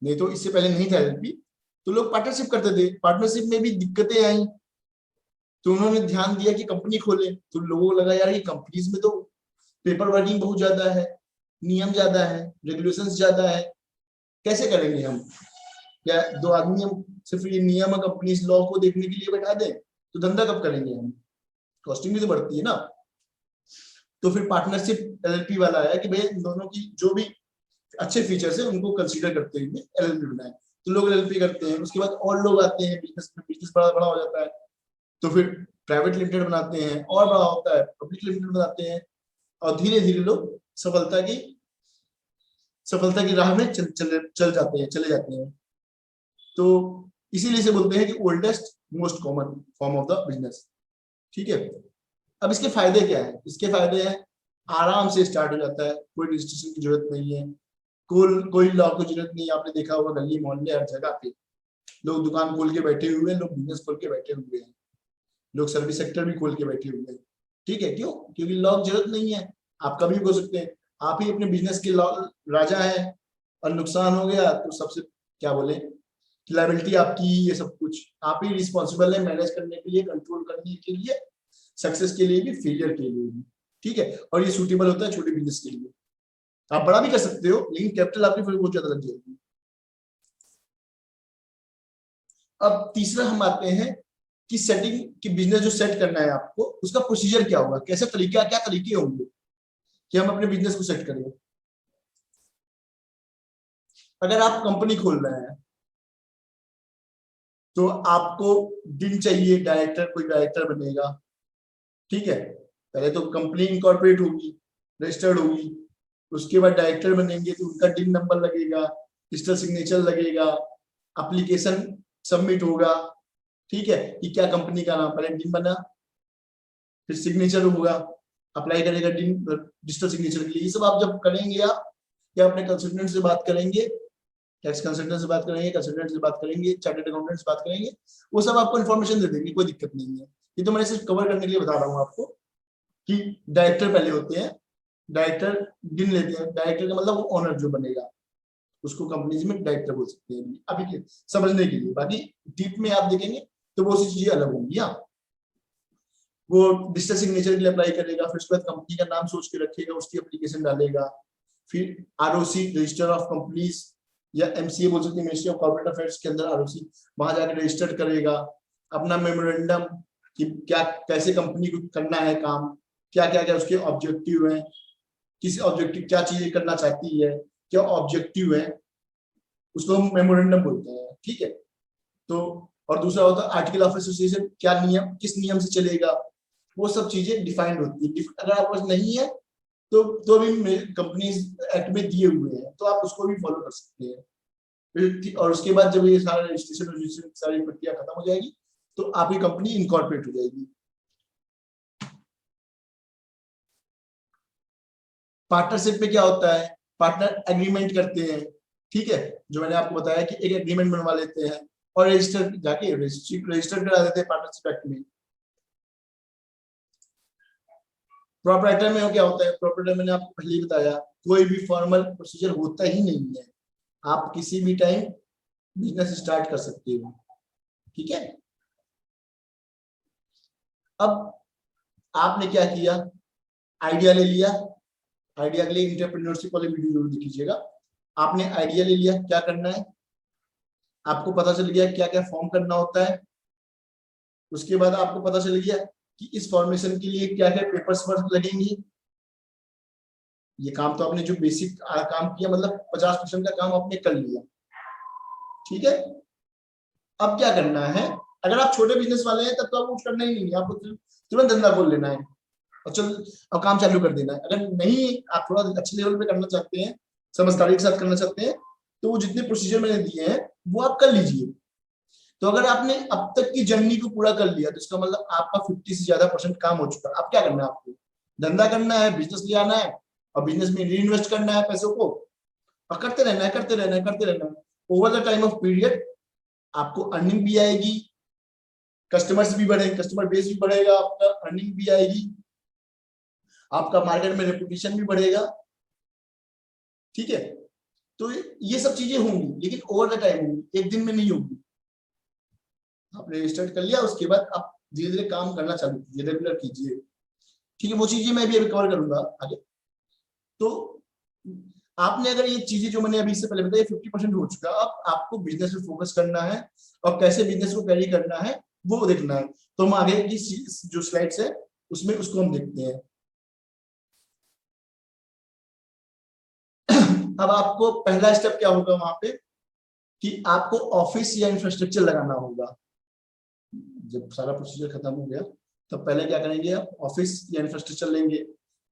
नहीं तो इससे पहले नहीं था एलएलपी, तो लोग पार्टनरशिप करते थे। पार्टनरशिप में भी दिक्कतें आई, तो उन्होंने ध्यान दिया कि कंपनी खोले, तो लोगों को लगा यार ये कंपनीज में तो पेपर वर्किंग बहुत ज्यादा है, नियम ज्यादा है, रेगुलेशंस ज्यादा है, कैसे करेंगे हम, क्या दो आदमी हम सिर्फ ये नियम और कंपनीज लॉ को देखने के लिए बैठा दें, तो धंधा कब करेंगे हम, कॉस्टिंग भी तो बढ़ती है ना। तो फिर पार्टनरशिप एलएलपी वाला आया कि भाई दोनों की जो भी अच्छे फीचर्स है उनको कंसीडर करते हुए एलएलपी बनाए, तो लोग एलएलपी करते हैं। उसके बाद और लोग आते हैं, बिजनेस में बिजनेस बड़ा बड़ा हो जाता है, तो फिर प्राइवेट लिमिटेड बनाते हैं, और बड़ा होता है पब्लिक लिमिटेड बनाते हैं, और धीरे धीरे लोग सफलता की राह में चले जाते हैं। तो इसीलिए से बोलते हैं कि oldest most common form of the business, ठीक है। अब इसके फायदे क्या है, इसके फायदे हैं, आराम से स्टार्ट हो जाता है, कोई रजिस्ट्रेशन की जरूरत नहीं है, कोई लॉ की जरूरत नहीं है। आपने देखा होगा गली मोहल्ले हर जगह पे लोग दुकान खोल के बैठे हुए हैं, लोग बिजनेस खोल के बैठे हुए हैं, लोग सर्विस सेक्टर भी खोल के बैठे हुए हैं, ठीक है। क्यों? क्योंकि लॉ की जरूरत नहीं है, आप कभी भी हो सकते हैं, आप ही अपने बिजनेस के राजा है, और नुकसान हो गया तो सबसे क्या बोले, लायबिलिटी आपकी, ये सब कुछ आप ही रिस्पॉन्सिबल है मैनेज करने के लिए, कंट्रोल करने के लिए, सक्सेस के लिए भी, फेलियर के लिए भी, ठीक है। और ये सूटेबल होता है छोटे बिजनेस के लिए। आप बड़ा भी कर सकते हो, लेकिन कैपिटल आपकी फिर बहुत ज्यादा लग जाएगी। अब तीसरा हम आते हैं कि सेटिंग, कि बिजनेस जो सेट करना है आपको, उसका प्रोसीजर क्या होगा, कैसे तरीका, क्या तरीके होंगे कि हम अपने बिजनेस को सेट करें। अगर आप कंपनी खोल रहे हैं तो आपको दिन चाहिए, डायरेक्टर, कोई डायरेक्टर बनेगा, ठीक है। पहले तो कंपनी इनकॉर्पोरेट होगी, रजिस्टर्ड होगी, उसके बाद डायरेक्टर बनेंगे तो उनका डिन नंबर लगेगा, डिजिटल सिग्नेचर लगेगा, एप्लीकेशन सबमिट होगा, ठीक है, कि क्या कंपनी का नाम, पहले डिन बना, फिर सिग्नेचर होगा, अप्लाई करेगा डिन डिजिटल सिग्नेचर के लिए। ये सब आप जब करेंगे, आप या अपने कंसल्टेंट से बात करेंगे, टैक्स कंसल्टेंट से बात करेंगे, कंसल्टेंट से बात करेंगे, चार्टर्ड अकाउंटेंट से बात करेंगे, वो सब आपको इन्फॉर्मेशन दे देंगे, कोई दिक्कत नहीं है। ये तो मैं सिर्फ कवर करने के लिए बता रहा हूँ आपको कि डायरेक्टर पहले होते हैं, डायरेक्टर गिन लेते हैं, डायरेक्टर का मतलब वो ओनर जो बनेगा, उसको कंपनीज में डायरेक्टर बोल सकते हैं, अभी के समझने के लिए। बाकी डीप में आप देखेंगे तो वो सी चीजें अलग होंगी। वो डिजिटल सिग्नेचर के लिए अप्लाई करेगा, फिर उसके बाद कंपनी का नाम सोच के रखेगा, उसकी एप्लीकेशन डालेगा, फिर आरओसी रजिस्टर ऑफ कंपनीज या एमसीए बोल सकते हैं, मिनिस्ट्री ऑफ कॉर्पोरेट अफेयर्स के अंदर आरओसी, वहां जाकर रजिस्टर करेगा अपना मेमोरेंडम कि क्या कैसे कंपनी को करना है काम, क्या क्या क्या उसके ऑब्जेक्टिव है, किस ऑब्जेक्टिव क्या चीजें करना चाहती है, क्या ऑब्जेक्टिव है, उसको हम मेमोरेंडम बोलते हैं। ठीक है, तो और दूसरा होता है आर्टिकल ऑफ एसोसिएशन, क्या नियम किस नियम से चलेगा, वो सब चीजें डिफाइंड होती है। अगर आपके पास नहीं है तो भी कंपनीज एक्ट में दिए हुए हैं, तो आप उसको भी फॉलो कर सकते हैं। और उसके बाद जब ये सारा रजिस्ट्रेशन सारी प्रक्रिया खत्म हो जाएगी तो आपकी कंपनी इनकॉर्पोरेट हो जाएगी। पार्टनरशिप में क्या होता है, पार्टनर एग्रीमेंट करते हैं। ठीक है, जो मैंने आपको बताया कि एक एग्रीमेंट बनवा लेते हैं और रजिस्टर जाके रजिस्टर करा देते हैं पार्टनरशिप एक्ट में। प्रोप्राइटर में क्या होता है, प्रोप्राइटर मैंने आपको पहले ही बताया, कोई भी फॉर्मल प्रोसीजर होता ही नहीं है, आप किसी भी टाइम बिजनेस स्टार्ट कर सकते हो। ठीक है, अब आपने क्या किया, आइडिया ले लिया, आइडिया के लिए एंटरप्रेन्योरशिप वाले वीडियो जरूर देखिएगा। आपने आइडिया ले लिया, क्या करना है, आपको पता चल गया क्या क्या फॉर्म करना होता है, उसके बाद आपको पता चल गया कि इस फॉर्मेशन के लिए क्या क्या पेपर्स वर्क लगेंगे। ये काम तो आपने जो बेसिक काम किया, मतलब 50% का काम आपने कर लिया। ठीक है, अब क्या करना है, अगर आप छोटे बिजनेस वाले हैं तब तो आपको कुछ करना ही नहीं है, आपको तुरंत धंधा खोल लेना है और चल अब काम चालू कर देना है। अगर नहीं आप थोड़ा अच्छे लेवल पे करना चाहते हैं, समझदारी के साथ करना चाहते हैं, तो वो जितने प्रोसीजर मैंने दिए हैं वो आप कर लीजिए। तो अगर आपने अब तक की जर्नी को पूरा कर लिया तो इसका मतलब आपका 50 से ज्यादा % काम हो चुका है। अब क्या करना है, आपको धंधा करना है, बिजनेस ले आना है और बिजनेस में री इन्वेस्ट करना है पैसों को, और करते रहना है, करते रहना है, करते रहना है। Over the time of period आपको अर्निंग भी आएगी, कस्टमर्स भी बढ़ेंगे, कस्टमर बेस भी बढ़ेगा, आपका अर्निंग भी आएगी, आपका मार्केट में रेपुटेशन भी बढ़ेगा। ठीक है, तो ये सब चीजें होंगी, लेकिन ओवर द टाइम होंगी, एक दिन में नहीं होगी। आपने स्टार्ट कर लिया, उसके बाद आप धीरे धीरे काम करना चालू कीजिए, रेगुलर कीजिए। ठीक है, वो चीजें मैं भी अभी कवर करूंगा आगे। तो आपने अगर ये चीजें जो मैंने अभी इससे पहले बताया 50% हो चुका, अब आपको बिजनेस पे फोकस करना है और कैसे बिजनेस को कैरी करना है वो देखना है। तो हम आगे की जो स्लाइड्स है उसमें उसको हम देखते हैं। अब आपको पहला स्टेप क्या होगा वहां पे कि आपको ऑफिस या इंफ्रास्ट्रक्चर लगाना होगा। जब सारा प्रोसीजर खत्म हो गया तब पहले क्या करेंगे, आप ऑफिस या इंफ्रास्ट्रक्चर लेंगे,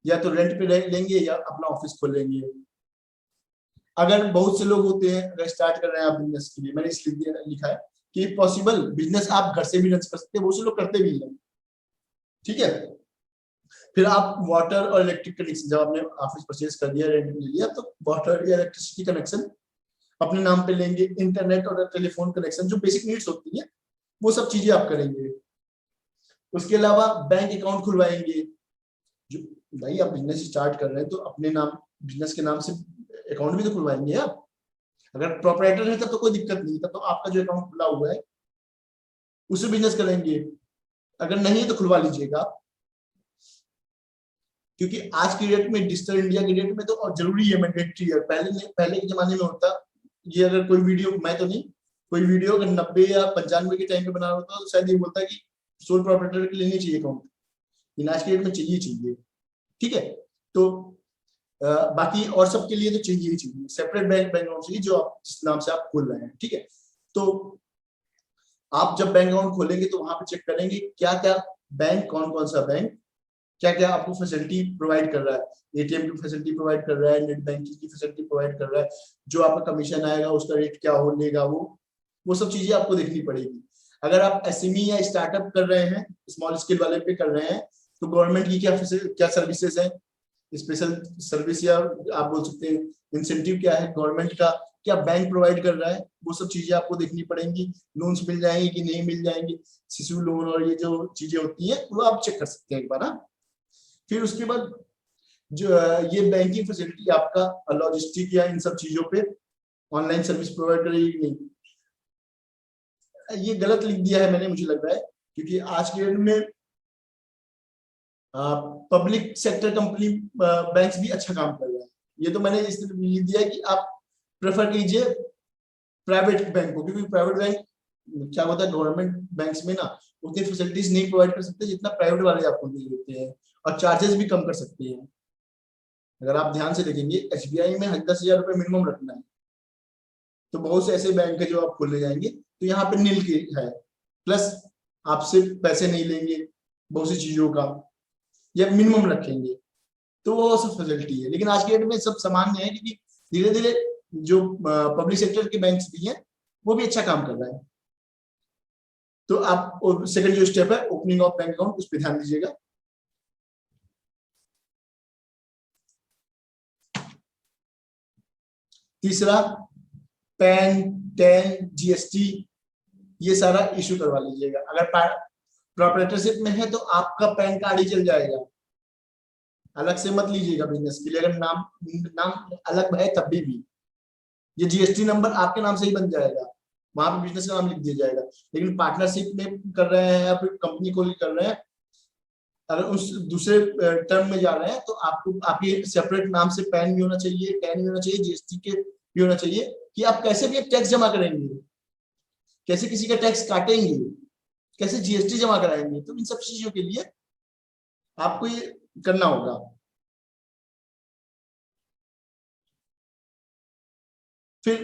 या तो रेंट पे लेंगे या अपना ऑफिस खोलेंगे। अगर बहुत से लोग होते हैं, अगर स्टार्ट कर रहे हैं आप बिजनेस के लिए, मैंने इसलिए लिखा है कि पॉसिबल बिजनेस आप घर से भी रन कर सकते हैं, बहुत से लोग करते भी हैं। ठीक है, फिर आप वाटर और इलेक्ट्रिक कनेक्शन, जब आपने ऑफिस परचेज कर दिया, रेंट ले लिया, तो वाटर या इलेक्ट्रिसिटी कनेक्शन अपने नाम पे लेंगे, इंटरनेट और टेलीफोन कनेक्शन जो बेसिक नीड्स होती है वो सब चीजें आप करेंगे। उसके अलावा बैंक अकाउंट खुलवाएंगे। जो भाई आप बिजनेस स्टार्ट कर रहे हैं तो अपने नाम, बिजनेस के नाम से अकाउंट भी तो खुलवाएंगे आप। अगर प्रोपराइटर है तब तो कोई दिक्कत नहीं, तब तो आपका जो अकाउंट खुला हुआ है उससे बिजनेस करेंगे, अगर नहीं है तो खुलवा लीजिएगा। क्योंकि आज की डेट में, डिजिटल इंडिया की डेट में तो और जरूरी है, मैंडेटरी है। पहले के जमाने में होता ये, अगर कोई वीडियो, मैं तो नहीं, कोई वीडियो अगर 90 या 95 के टाइम पे बना होता तो शायद ये बोलता कि सोल प्रोपराइटर के लिए नहीं चाहिए अकाउंट, लेकिन आज की डेट में चाहिए। ठीक है, तो बाकी और सबके लिए तो चाहिए ही चाहिए, सेपरेट बैंक अकाउंट चाहिए जो आप जिस नाम से आप खोल रहे हैं। ठीक है, तो आप जब बैंक अकाउंट खोलेंगे तो वहां पे चेक करेंगे क्या क्या बैंक, कौन कौन सा बैंक क्या क्या आपको फैसिलिटी प्रोवाइड कर रहा है। एटीएम की फैसिलिटी प्रोवाइड कर रहा है, नेट बैंकिंग की फैसिलिटी प्रोवाइड कर रहा है, जो आपका कमीशन आएगा उसका रेट क्या हो लेगा, वो सब चीजें आपको देखनी पड़ेगी। अगर आप एसएमई या स्टार्टअप कर रहे हैं, स्मॉल स्केल वाले पे कर रहे हैं, तो गवर्नमेंट की क्या सर्विसेज है, स्पेशल सर्विस या आप बोल सकते हैं इंसेंटिव क्या है गवर्नमेंट का, क्या बैंक प्रोवाइड कर रहा है, वो सब चीजें आपको देखनी पड़ेंगी। लोन्स मिल जाएंगे कि नहीं मिल जाएंगे, शिशु लोन और ये जो चीजें होती है वो आप चेक कर सकते हैं एक बार। फिर उसके बाद जो ये बैंकिंग फैसिलिटी आपका लॉजिस्टिक या इन सब चीजों पे ऑनलाइन सर्विस प्रोवाइड करेगी कि नहीं। ये गलत लिख दिया है मैंने, मुझे लग रहा है, क्योंकि आज के डेट में पब्लिक सेक्टर कंपनी बैंक्स भी अच्छा काम कर रहे हैं, ये तो मैंने इसलिए लिख दिया कि आप प्रेफर कीजिए प्राइवेट बैंक को, क्योंकि प्राइवेट बैंक क्या होता है, गवर्नमेंट बैंक्स में ना उतनी फैसिलिटीज नहीं प्रोवाइड कर सकते जितना प्राइवेट वाले आपको दे देते हैं, और चार्जेस भी कम कर सकते हैं। अगर आप ध्यान से देखेंगे एसबीआई में 10,000 रुपये मिनिमम रखना है, तो बहुत से ऐसे बैंक है जो आप खोलने जाएंगे तो यहाँ पे नील की है, प्लस आपसे पैसे नहीं लेंगे बहुत सी चीजों का, या मिनिमम रखेंगे, तो वो सब फैसिलिटी है। लेकिन आज के डेट में सब सामान्य है, क्योंकि धीरे धीरे जो पब्लिक सेक्टर के बैंक्स भी हैं वो भी अच्छा काम कर रहा है। तो आप सेकंड जो स्टेप है ओपनिंग ऑफ बैंक अकाउंट, उस पर ध्यान दीजिएगा। तीसरा पैन, टेन, जीएसटी, ये सारा इशू करवा लीजिएगा। अगर प्रोप्राइटरशिप में है तो आपका पैन कार्ड ही चल जाएगा, अलग से मत लीजिएगा बिजनेस के लिए। अगर नाम नाम अलग है तब भी ये जीएसटी नंबर आपके नाम से ही बन जाएगा, वहां पे बिजनेस का नाम लिख दिया जाएगा। लेकिन पार्टनरशिप में कर रहे हैं या फिर कंपनी खोल कर रहे हैं, अगर उस दूसरे टर्म में जा रहे हैं तो आपको आपके सेपरेट नाम से पैन भी होना चाहिए, टैन भी होना चाहिए, जीएसटी के भी होना चाहिए, कि आप कैसे भी टैक्स जमा करेंगे, कैसे किसी का टैक्स काटेंगे, कैसे जीएसटी जमा कराएंगे। तो इन सब चीजों के लिए आपको ये करना होगा। फिर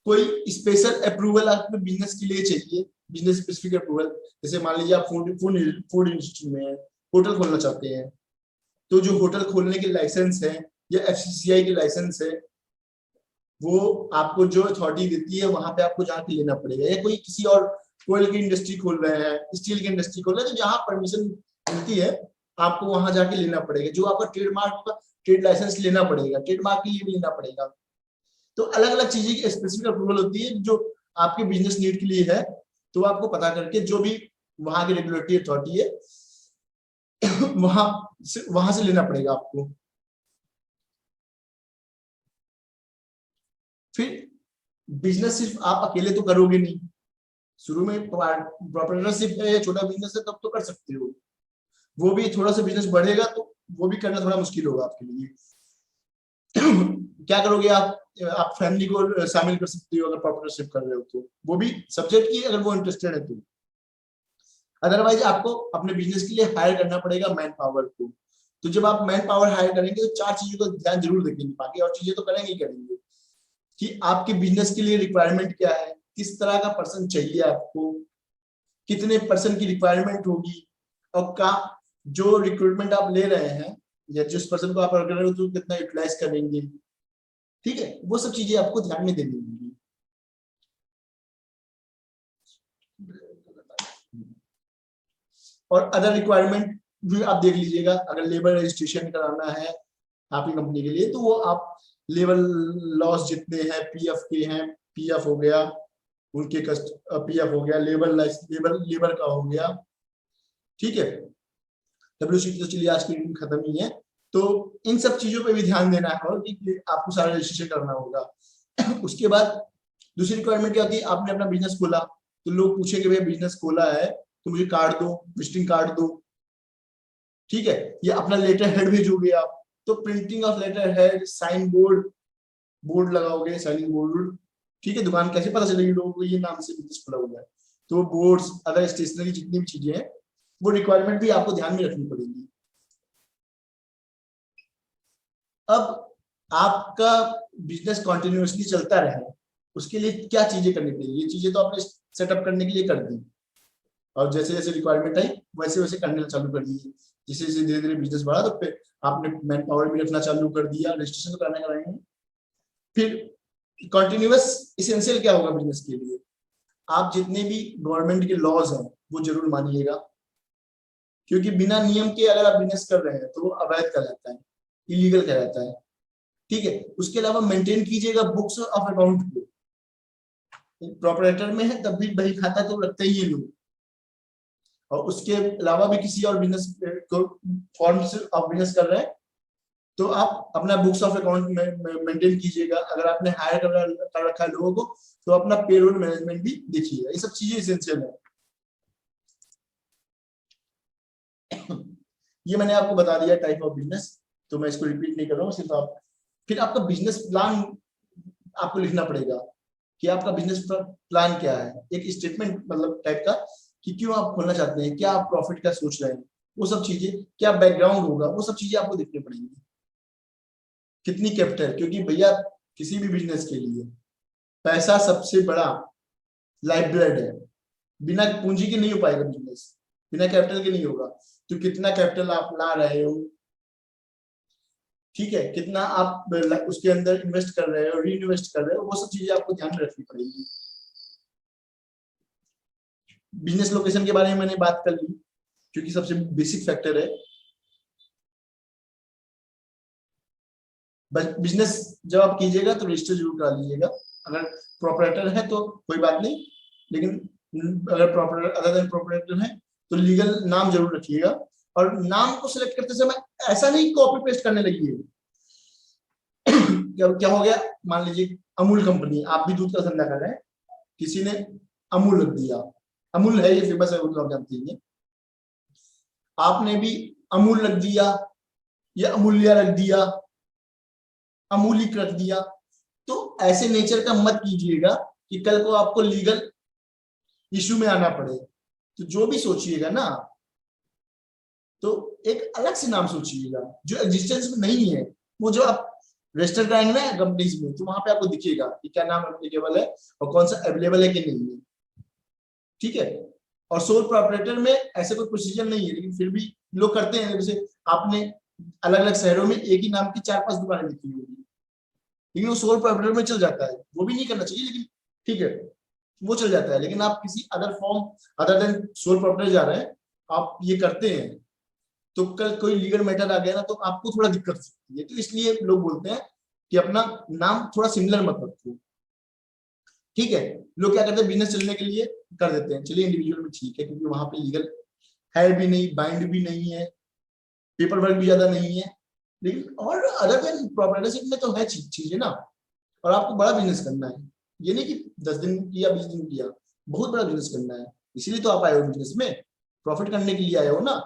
कोई स्पेशल अप्रूवल आपको बिजनेस के लिए चाहिए, बिजनेस स्पेसिफिक अप्रूवल। जैसे मान लीजिए आप फूड इंडस्ट्री में है, होटल खोलना चाहते हैं, तो जो होटल खोलने के लाइसेंस है या एफसीसीआई के लाइसेंस है, वो आपको जो अथॉरिटी देती है वहां पे आपको जाके लेना पड़ेगा। या कोई किसी और ऑयल की इंडस्ट्री खोल रहे हैं, स्टील की इंडस्ट्री खोल रहे हैं, तो जहां परमिशन मिलती है आपको वहां जाके लेना पड़ेगा। जो आपका ट्रेडमार्क का ट्रेड लाइसेंस लेना पड़ेगा, ट्रेडमार्क के लिए भी लेना पड़ेगा। तो अलग अलग चीजें की स्पेसिफिक अप्रूवल होती है जो आपके बिजनेस नीड के लिए है, तो आपको पता करके जो भी वहां की रेगुलेटरी अथॉरिटी है वहां से लेना पड़ेगा आपको। फिर बिजनेस सिर्फ आप अकेले तो करोगे नहीं, शुरू में प्रोप्राइटरशिप है या छोटा बिजनेस है तब तो कर सकते हो, वो भी थोड़ा सा बिजनेस बढ़ेगा तो वो भी करना थोड़ा मुश्किल होगा आपके लिए। क्या करोगे आप फैमिली को शामिल कर सकते हो अगर पार्टनरशिप कर रहे हो तो, वो भी सब्जेक्ट की अगर वो इंटरेस्टेड है तो। अदरवाइज आपको अपने बिजनेस के लिए हायर करना पड़ेगा मैन पावर को। तो जब आप मैन पावर हायर करेंगे तो चार चीजों का ध्यान जरूर रखेंगे, बाकी और चीजें तो करेंगे ही करेंगे, कि आपके बिजनेस के लिए रिक्वायरमेंट क्या है, किस तरह का पर्सन चाहिए आपको, कितने पर्सन की रिक्वायरमेंट होगी, और का जो रिक्रूटमेंट आप ले रहे हैं या जिस पर्सन को आप कर रहे हो तो कितना यूटिलाइज करेंगे। ठीक है, वो सब चीजें आपको ध्यान में देनी होंगी। और अदर रिक्वायरमेंट भी आप देख लीजिएगा। अगर लेबर रजिस्ट्रेशन कराना है आपकी कंपनी के लिए तो वो आप लेबर लॉस जितने हैं, पीएफ के हैं, पीएफ हो गया उनके पीएफ हो गया, लेबर का हो गया, ठीक है, डब्ल्यूसीटी तो चलिए आज की दिन खत्म ही है। तो इन सब चीजों पे भी ध्यान देना है और कि आपको सारा रजिस्ट्रेशन करना होगा। उसके बाद दूसरी रिक्वायरमेंट क्या होती है, आपने अपना बिजनेस खोला तो लोग पूछेंगे भैया बिजनेस खोला है तो मुझे कार्ड दो, विजिटिंग कार्ड दो, ठीक है, या अपना लेटर हेड भेजोगे आप, तो printing of letter head, sign board, board लगाओगे, साइनिंग बोर्ड, ठीक है। दुकान कैसे पता चलेगी लोगों को ये नाम से बिजनेस खुला हुआ है, तो बोर्ड्स, अदर स्टेशनरी जितनी भी चीजें हैं वो रिक्वायरमेंट भी आपको ध्यान में रखनी पड़ेगी। अब आपका बिजनेस कॉन्टिन्यूसली चलता रहे उसके लिए क्या चीजें करनी पड़ेगी, ये चीजें तो आपने सेटअप करने के लिए कर दी, और जैसे जैसे रिक्वायरमेंट आई वैसे वैसे करने चालू कर दिए। जैसे जैसे धीरे धीरे बिजनेस बढ़ा तो फिर आपने मैन पावर भी रखना चालू कर दिया, रजिस्ट्रेशन तो करना कराएंगे। फिर कंटिन्यूअस इसेंशियल क्या होगा बिजनेस के लिए, आप जितने भी गवर्नमेंट के लॉज हैं वो जरूर मानिएगा, क्योंकि बिना नियम के अगर आप बिजनेस कर रहे हैं तो वो अवैध कहलाता है, इलीगल कहलाता है, ठीक है। उसके अलावा मेंटेन कीजिएगा बुक्स ऑफ अकाउंट को, प्रोपराइटर में है तब भी बही खाता तो रखते ही है लोग, और उसके अलावा भी किसी और बिजनेस फॉर्म से आप बिजनेस कर रहे हैं तो आप अपना बुक्स ऑफ अकाउंट में मेंटेन कीजिएगा। अगर आपने हायर कर रखा है लोगों को तो अपना पेरोल मैनेजमेंट भी देखिएगा। ये सब चीजें एसेंशियल है। ये मैंने आपको बता दिया टाइप ऑफ बिजनेस, तो मैं इसको रिपीट नहीं कर रहा हूँ, सिर्फ आप फिर आपका बिजनेस प्लान आपको लिखना पड़ेगा कि आपका बिजनेस प्लान क्या है, एक स्टेटमेंट मतलब टाइप का कि क्यों आप खोलना चाहते हैं, क्या आप प्रॉफिट का सोच रहे हैं, वो सब चीजें, क्या बैकग्राउंड होगा, वो सब चीजें आपको देखनी पड़ेंगी। कितनी कैपिटल, क्योंकि भैया किसी भी बिजनेस के लिए पैसा सबसे बड़ा लाइफ ब्लड है। बिना पूंजी के नहीं हो पाएगा बिजनेस, बिना कैपिटल के नहीं होगा। तो कितना कैपिटल आप ला रहे हो, ठीक है, कितना आप उसके अंदर इन्वेस्ट कर रहे हो, री इन्वेस्ट कर रहे हो, वो सब चीजें आपको ध्यान में रखनी पड़ेगी। बिजनेस लोकेशन के बारे में मैंने बात कर ली, क्योंकि सबसे बेसिक फैक्टर है। बिजनेस जब आप कीजिएगा तो रजिस्टर जरूर करा लीजिएगा। अगर प्रोपराइटर है तो कोई बात नहीं, लेकिन अगर प्रोपराइटर अदर देन प्रोपराइटर है तो लीगल नाम जरूर रखिएगा। और नाम को सिलेक्ट करते समय ऐसा नहीं कॉपी पेस्ट करने लगिए। क्या हो गया, मान लीजिए अमूल कंपनी, आप भी दूध का धंधा कर रहे हैं, किसी ने अमूल रख दिया, अमूल है ये फेमस है, आप जानते हैं, आपने भी अमूल रख दिया या अमूल्या रख दिया, अमूलिक रख दिया, तो ऐसे नेचर का मत कीजिएगा कि कल को आपको लीगल इश्यू में आना पड़े। तो जो भी सोचिएगा ना, तो एक अलग से नाम सोचिएगा जो एग्जिस्टेंस में नहीं है। वो जो आप रजिस्टर कराएंगे ना कंपनीज में, तो वहां पे आपको दिखेगा कि क्या नाम एप्लीकेबल है और कौन सा अवेलेबल है कि नहीं है, ठीक है। और सोल प्रोपराइटर में ऐसे कोई प्रोसीजर नहीं है, लेकिन फिर भी लोग करते हैं। जैसे आपने अलग अलग शहरों में एक ही नाम की 4-5 दुकानें देखी होगी, लेकिन वो सोल प्रोपराइटर में चल जाता है। वो भी नहीं करना चाहिए, लेकिन ठीक है वो चल जाता है। लेकिन आप किसी other form other than sole proprietor जा रहे हैं, आप ये करते हैं, तो कल कोई लीगल मैटर आ गया ना, तो आपको थोड़ा दिक्कत हो सकती है। तो इसलिए लोग बोलते हैं कि अपना नाम थोड़ा सिमिलर मत रखो, ठीक है। लोग क्या करते हैं, बिजनेस चलने के लिए कर देते हैं, चलिए इंडिविजुअल में ठीक है, क्योंकि वहां पे लीगल है भी नहीं, बाइंड भी नहीं है, पेपर वर्क भी ज्यादा नहीं है। लेकिन और अदर देन प्रोप्राइटरशिप में तो है चीजें ना। और आपको बड़ा बिजनेस करना है, ये नहीं कि 10 दिन किया 20 दिन किया, बहुत बड़ा बिजनेस करना है। इसीलिए तो आप आए हो बिजनेस में, प्रॉफिट करने के लिए आए हो ना,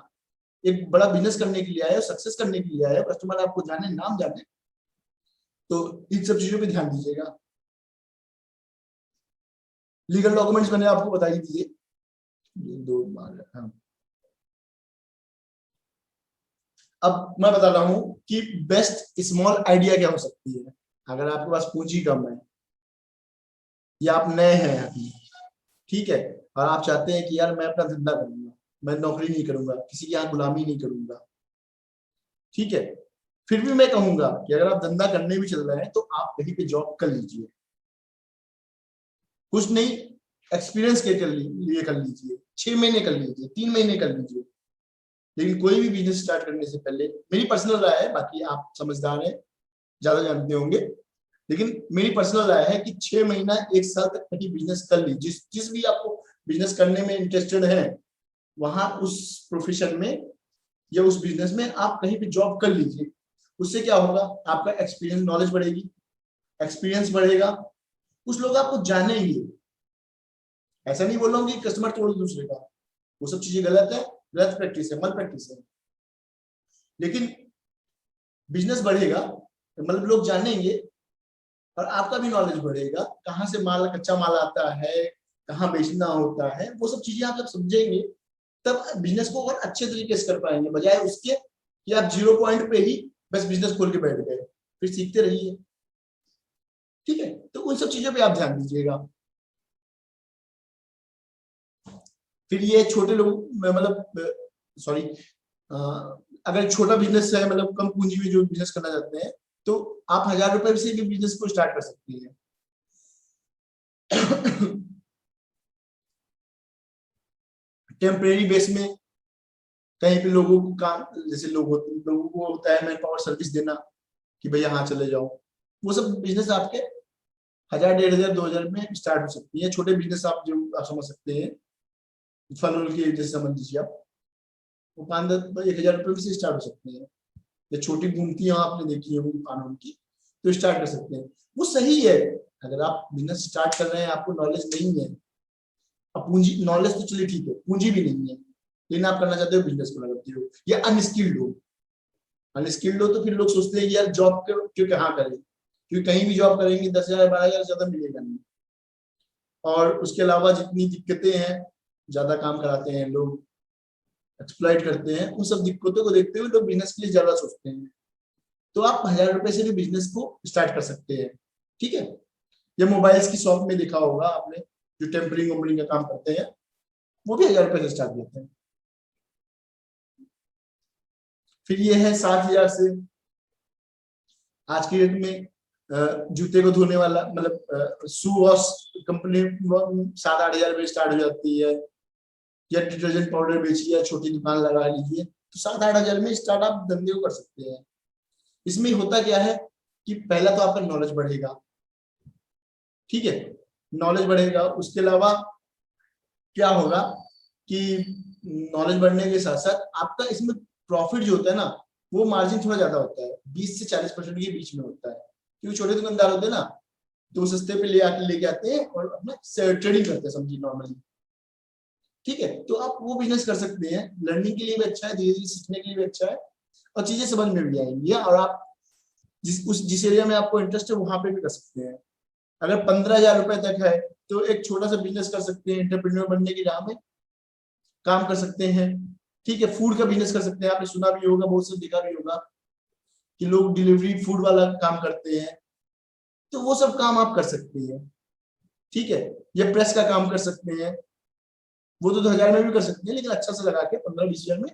एक बड़ा बिजनेस करने के लिए आए हो, सक्सेस करने के लिए आए हो, कस्टमर आपको जाने, नाम जाने। तो इन सब चीजों पे ध्यान दीजिएगा। लीगल डॉक्यूमेंट्स मैंने आपको बता ही दिए, 2 बार। हाँ, अब मैं बता रहा हूं कि बेस्ट स्मॉल आइडिया क्या हो सकती है। अगर आपके पास पूंजी कम है या आप नए हैं अभी, ठीक है, और आप चाहते हैं कि यार मैं अपना धंधा करूंगा, मैं नौकरी नहीं करूंगा, किसी की यहाँ गुलामी नहीं करूंगा, ठीक है, फिर भी मैं कहूंगा कि अगर आप धंधा करने भी चल रहे हैं तो आप कहीं पे जॉब कर लीजिए। कुछ नहीं, एक्सपीरियंस के लिए कर लीजिए, 6 महीने कर लीजिए, 3 महीने कर लीजिए। लेकिन कोई भी बिजनेस स्टार्ट करने से पहले, मेरी पर्सनल राय है, बाकी आप समझदार हैं, ज्यादा जानते होंगे, लेकिन मेरी पर्सनल राय है कि 6 महीना 1 साल तक कहीं बिजनेस कर लीजिए। जिस भी आपको बिजनेस करने में इंटरेस्टेड है, वहां उस प्रोफेशन में या उस बिजनेस में आप कहीं भी जॉब कर लीजिए। उससे क्या होगा, आपका एक्सपीरियंस नॉलेज बढ़ेगी, एक्सपीरियंस बढ़ेगा, कुछ लोग आपको जानेंगे। ऐसा नहीं बोल रहा हूँ कि कस्टमर तोड़ दूसरे का, वो सब चीजें गलत है, गलत प्रैक्टिस है, मल प्रैक्टिस है। लेकिन बिजनेस बढ़ेगा, मतलब लोग जानेंगे और आपका भी नॉलेज बढ़ेगा, कहाँ से माल, कच्चा माल आता है, कहाँ बेचना होता है, वो सब चीजें आप जब समझेंगे तब बिजनेस को और अच्छे तरीके से कर पाएंगे, बजाय उसके कि आप 0 पॉइंट पे ही बस बिजनेस खोल के बैठ गए। फिर सीखते रहिए, ठीक है। तो उन सब चीजों पे आप ध्यान दीजिएगा। फिर ये छोटे लोग मतलब सॉरी, अगर छोटा बिजनेस है, मतलब कम पूंजी में जो बिजनेस करना चाहते हैं, तो आप 1000 रुपए से भी बिजनेस को स्टार्ट कर सकती हैं। टेम्परेरी बेस में कहीं पे लोगों को काम, जैसे लोगों को होता है मैन पावर सर्विस देना कि भैया हाँ चले जाओ, वो सब बिजनेस आपके 1000, 1500, 2000 में स्टार्ट हो सकती है। छोटे बिजनेस आप जो आप समझ सकते हैं, फल उल के जैसे समझ लीजिए आप, वो 5-10-1000 रुपए से स्टार्ट हो सकते हैं। या छोटी घूमती आपने देखी है वो दुकान उनकी, तो स्टार्ट कर सकते हैं, वो सही है। अगर आप बिजनेस स्टार्ट कर रहे हैं, आपको नॉलेज नहीं है, अब पूंजी नॉलेज तो चलिए ठीक है, पूंजी भी नहीं है, लेकिन आप करना चाहते हो बिजनेस को लगाते हो या अनस्किल्ड हो, अनस्किल्ड हो तो फिर लोग सोचते हैं कि यार जॉब क्यों कहाँ करें, क्योंकि कहीं भी जॉब करेंगे 10,000 12,000 ज्यादा मिलेगा नहीं। और उसके अलावा जितनी दिक्कतें हैं, ज्यादा काम कराते हैं लोग, एक्सप्लॉइट करते हैं, उन सब दिक्कतों को देखते हुए लोग बिजनेस के लिए ज्यादा सोचते हैं। तो आप 1,000 रुपए से भी बिजनेस को स्टार्ट कर सकते हैं। ठीक है, ये मोबाइल्स की शॉप में देखा होगा आपने, जो टेम्परिंग वम्परिंग का काम करते हैं, वो भी 1,000 रुपए से स्टार्ट करते हैं। फिर ये है 7,000 से। आज के डेट में जूते को धोने वाला मतलब शू वॉश कंपनी 7-8 हजार में स्टार्ट हो जाती है, या डिटर्जेंट पाउडर बेचिए या छोटी दुकान लगा लीजिए, तो 7-8 हजार में स्टार्ट आप धंधे को कर सकते हैं। इसमें होता क्या है कि पहला तो आपका नॉलेज बढ़ेगा। ठीक है, नॉलेज बढ़ेगा, उसके अलावा क्या होगा कि नॉलेज बढ़ने के साथ साथ आपका इसमें प्रॉफिट जो होता है ना, वो मार्जिन थोड़ा ज्यादा होता है, 20 से 40% के बीच में होता है, क्योंकि छोटे दुकानदार होते हैं ना, तो सस्ते पे लेके आते हैं और अपना ट्रेडिंग करते हैं, समझिए नॉर्मली। ठीक है, तो आप वो बिजनेस कर सकते हैं, लर्निंग के लिए भी अच्छा है, धीरे धीरे सीखने के लिए भी अच्छा है, और चीजें समझ में भी आएंगी, और आप जिस एरिया में आपको इंटरेस्ट है वहां पे भी कर सकते हैं। अगर 15,000 रुपए तक है तो एक छोटा सा बिजनेस कर सकते हैं, एंटरप्रेन्योर बनने की राह में काम कर सकते हैं। ठीक है, फूड का बिजनेस कर सकते हैं, आपने सुना भी होगा, बहुत से देखा भी होगा कि लोग डिलीवरी फूड वाला काम करते हैं, तो वो सब काम आप कर सकते हैं। ठीक है, ये प्रेस का काम कर सकते हैं, वो तो 2,000 में भी कर सकते हैं, लेकिन अच्छा से लगा के 15-20 हजार में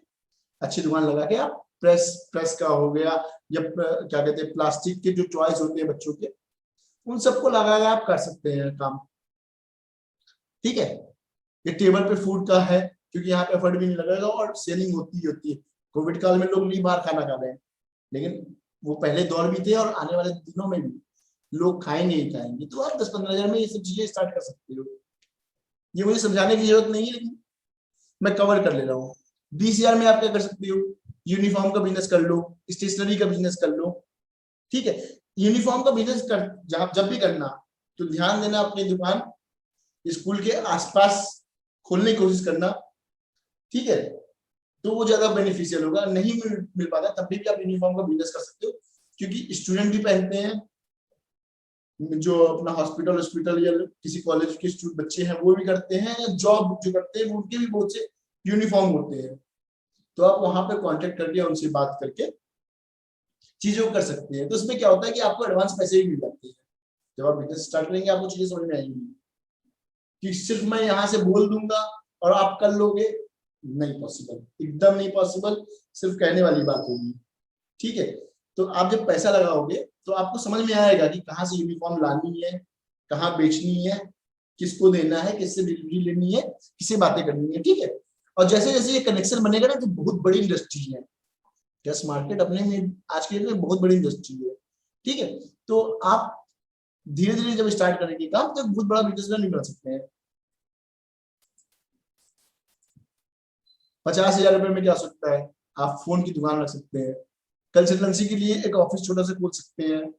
अच्छी दुकान लगा के आप प्रेस प्रेस का हो गया, या क्या कहते हैं प्लास्टिक के जो टॉयज होते हैं बच्चों के, उन सबको लगा के आप कर सकते हैं काम। ठीक है, ये टेबल पे फूड का है, क्योंकि यहाँ पे एफर्ट भी नहीं लगेगा और सेलिंग होती ही होती है। कोविड काल में लोग नहीं बाहर खाना खा रहे हैं, लेकिन वो पहले दौर भी थे और आने वाले दिनों में भी लोग खाएंगे ही खाएंगे, तो आप 10-15 हजार में ये सब चीजें स्टार्ट कर सकते हो। ये मुझे समझाने की जरूरत नहीं है, लेकिन मैं कवर कर ले रहा हूँ। 20 हजार में आप क्या कर सकते हो, यूनिफॉर्म का बिजनेस कर लो, स्टेशनरी का बिजनेस कर लो। ठीक है, यूनिफॉर्म का बिजनेस कर जब भी करना, तो ध्यान देना अपनी दुकान स्कूल के आसपास खोलने की कोशिश करना। ठीक है, तो वो ज्यादा बेनिफिशियल होगा। नहीं मिल पाता तब भी आप यूनिफॉर्म का बिजनेस कर सकते हो, क्योंकि स्टूडेंट भी पहनते हैं, जो अपना हॉस्पिटल हॉस्पिटल या किसी कॉलेज के बच्चे हैं वो भी करते हैं, या जॉब जो करते हैं उनके भी बहुत से यूनिफॉर्म होते हैं। तो आप वहां पे कांटेक्ट करके उनसे बात करके चीजों को कर सकते हैं। तो इसमें क्या होता है कि आपको एडवांस पैसे भी मिल जाते हैं। जब आप बिजनेस स्टार्ट करेंगे आपको चीजें समझ में आएंगी कि सिर्फ मैं यहाँ से बोल दूंगा और आप कर लोगे, नहीं पॉसिबल, एकदम नहीं पॉसिबल, सिर्फ कहने वाली बात होगी। ठीक है, तो आप जब पैसा लगाओगे तो आपको समझ में आएगा कि कहाँ से यूनिफॉर्म लानी है, कहाँ बेचनी है, किसको देना है, किससे डिलीवरी लेनी है, किससे बातें करनी है। ठीक है, और जैसे जैसे ये कनेक्शन बनेगा ना, तो बहुत बड़ी इंडस्ट्री है ड्रेस मार्केट, अपने में आज के डेट में बहुत बड़ी इंडस्ट्री है। ठीक है, तो आप धीरे धीरे जब स्टार्ट करेंगे काम, तो बहुत बड़ा बिजनेसमैन नहीं बन सकते हैं। 50,000 रुपए में क्या हो सकता है, आप फोन की दुकान रख सकते हैं, कंसल्टेंसी के लिए एक ऑफिस छोटा सा खोल सकते हैं।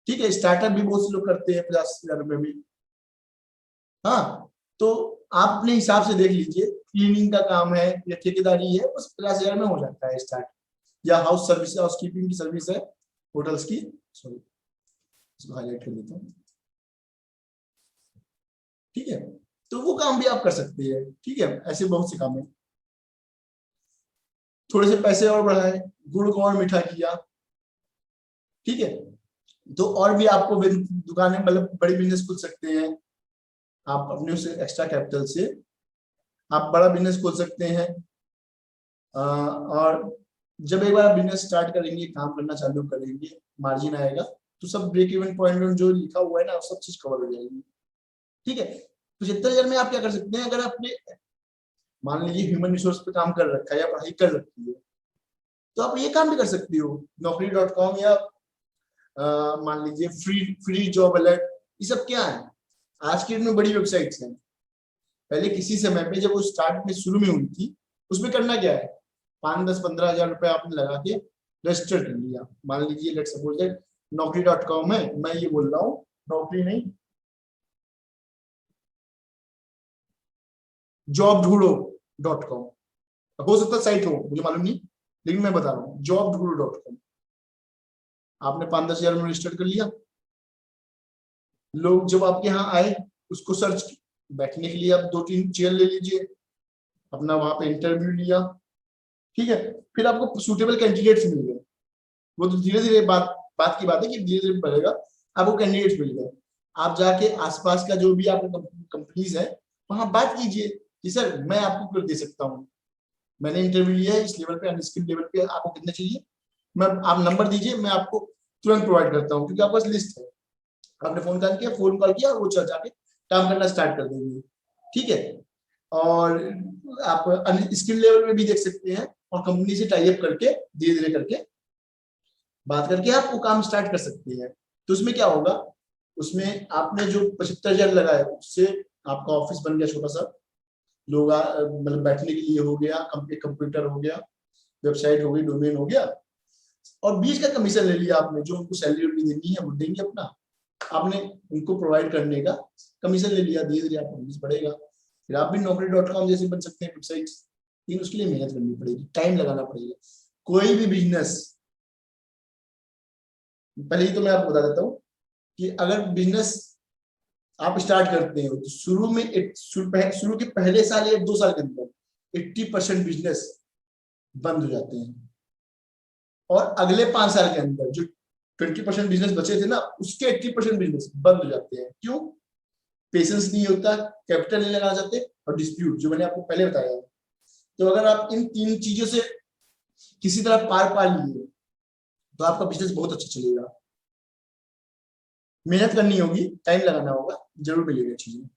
ठीक है, स्टार्टअप भी बहुत से लोग करते हैं 50,000 रुपए में। हाँ, तो आप अपने हिसाब से देख लीजिए, क्लीनिंग का काम है या ठेकेदारी है, बस 50,000 में हो जाता है स्टार्ट, या हाउस सर्विस, हाउस कीपिंग की सर्विस है होटल्स की। सॉरी, इसको हाईलाइट कर देता हूँ। ठीक है, तो वो काम भी आप कर सकते हैं। ठीक है, ऐसे बहुत से काम है। थोड़े से पैसे और बढ़ाए, गुड़ को और मीठा किया। ठीक है, तो और भी आपको दुकानें मतलब बड़ी बिजनेस खोल सकते हैं आप अपने उस एक्स्ट्रा कैपिटल से, आप बड़ा बिजनेस खोल सकते हैं। और जब एक बार आप बिजनेस स्टार्ट करेंगे, काम करना चालू करेंगे, मार्जिन आएगा, तो सब ब्रेक इवन पॉइंट में जो लिखा हुआ है ना, सब चीज कवर हो जाएगी। ठीक है, 75,000 में आप क्या कर सकते हैं, अगर आपने मान लीजिए ह्यूमन रिसोर्स पे काम कर रखा है या पढ़ाई कर रखी है, तो आप ये काम भी कर सकती हो। naukri.com या मान लीजिए फ्री फ्री जॉब अलर्ट, ये सब क्या है, आज के दिन में बड़ी वेबसाइट्स हैं। पहले किसी समय पे जब वो स्टार्ट में शुरू में हुई थी, उसमें करना क्या है, 5-10-15 हजार रुपए आपने लगा के रजिस्टर कर लिया। मान लीजिए लेट सपोज दैट naukri.com है, मैं ये बोल रहा हूँ, नौकरी नहीं, jobढूंढो.com, हो सकता है साइट हो, मुझे मालूम नहीं, लेकिन मैं बता रहा हूँ jobguru.com, आपने 5-10 हजार में रजिस्टर कर लिया, लोग जब आपके यहाँ आए उसको सर्च, बैठने के लिए आप 2-3 चेयर ले लीजिए, अपना वहां पे इंटरव्यू लिया, ठीक है, फिर आपको सूटेबल कैंडिडेट्स मिल गए, वो तो धीरे धीरे बात की बात है कि धीरे धीरे बढ़ेगा, आपको कैंडिडेट्स मिल गए, आप जाके आसपास का जो भी आपको कंपनीज है वहां बात कीजिए कि सर मैं आपको क्यों दे सकता हूँ, मैंने इंटरव्यू लिया है इस लेवल पे, अनस्किल्ड लेवल पे, आपको कितने चाहिए, मैं आप नंबर दीजिए, मैं आपको तुरंत प्रोवाइड करता हूँ, क्योंकि आपके पास लिस्ट है, आपने फोन कॉल किया वो चल जाके काम करना स्टार्ट कर देंगे, ठीक है। और आप अनस्किल्ड लेवल में भी देख सकते हैं, और कंपनी से टाई अप करके धीरे धीरे करके बात करके आप वो काम स्टार्ट कर सकते हैं। तो उसमें क्या होगा, उसमें आपने जो 75,000 लगाया उससे आपका ऑफिस बन गया छोटा सा, लोग मतलब बैठने के लिए हो गया, कंप्यूटर हो गया, वेबसाइट हो गई, डोमेन हो गया, और 20 का कमीशन ले लिया आपने, जो उनको सैलरी देनी है वो देंगे अपना, आपने उनको प्रोवाइड करने का कमीशन ले लिया, धीरे धीरे आपका बिजनेस बढ़ेगा। फिर आप भी naukri.com जैसे बन सकते हैं वेबसाइट, लेकिन उसके लिए मेहनत करनी पड़ेगी, टाइम लगाना पड़ेगा। कोई भी बिजनेस, पहले ही तो मैं आपको बता देता हूँ कि अगर बिजनेस आप स्टार्ट करते हो तो शुरू के पहले साल या 2 साल के अंदर 80% बिजनेस बंद हो जाते हैं, और अगले 5 साल के अंदर जो 20% बिजनेस बचे थे ना, उसके 80% बिजनेस बंद हो जाते हैं। क्यों? पेशेंस नहीं होता, कैपिटल नहीं लगाना चाहते, और डिस्प्यूट, जो मैंने आपको पहले बताया है। तो अगर आप इन 3 चीजों से किसी तरह पार पा लिए तो आपका बिजनेस बहुत अच्छा चलेगा। मेहनत करनी होगी, टाइम लगाना होगा, जरूर मिलेगा चीजें।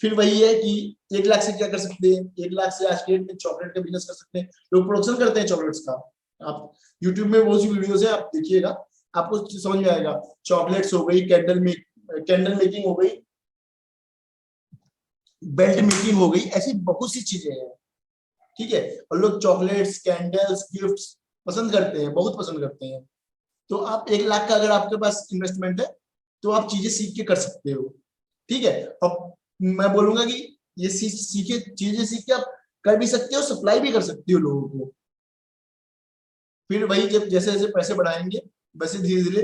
फिर वही है कि 1 लाख से क्या कर सकते हैं, 1 लाख से आज के डेट में चॉकलेट का बिजनेस कर सकते हैं, लोग प्रोडक्शन करते हैं चॉकलेट्स का, आप यूट्यूब में बहुत सी वीडियोस है, आप देखिएगा, आपको समझ में आएगा। चॉकलेट्स हो गई, कैंडल मेकिंग हो गई, बेल्ट मेकिंग हो गई, ऐसी बहुत सी चीजें हैं, ठीक है। और लोग चॉकलेट्स, कैंडल्स, गिफ्ट्स पसंद करते हैं, बहुत पसंद करते हैं। तो आप 1 लाख का अगर आपके पास इन्वेस्टमेंट है तो आप चीजें सीख के कर सकते हो, ठीक है। और मैं बोलूंगा कि ये चीजें सीख के आप कर भी सकते हो, सप्लाई भी कर सकते हो लोगों को। फिर वही जब जैसे जैसे पैसे बढ़ाएंगे वैसे धीरे धीरे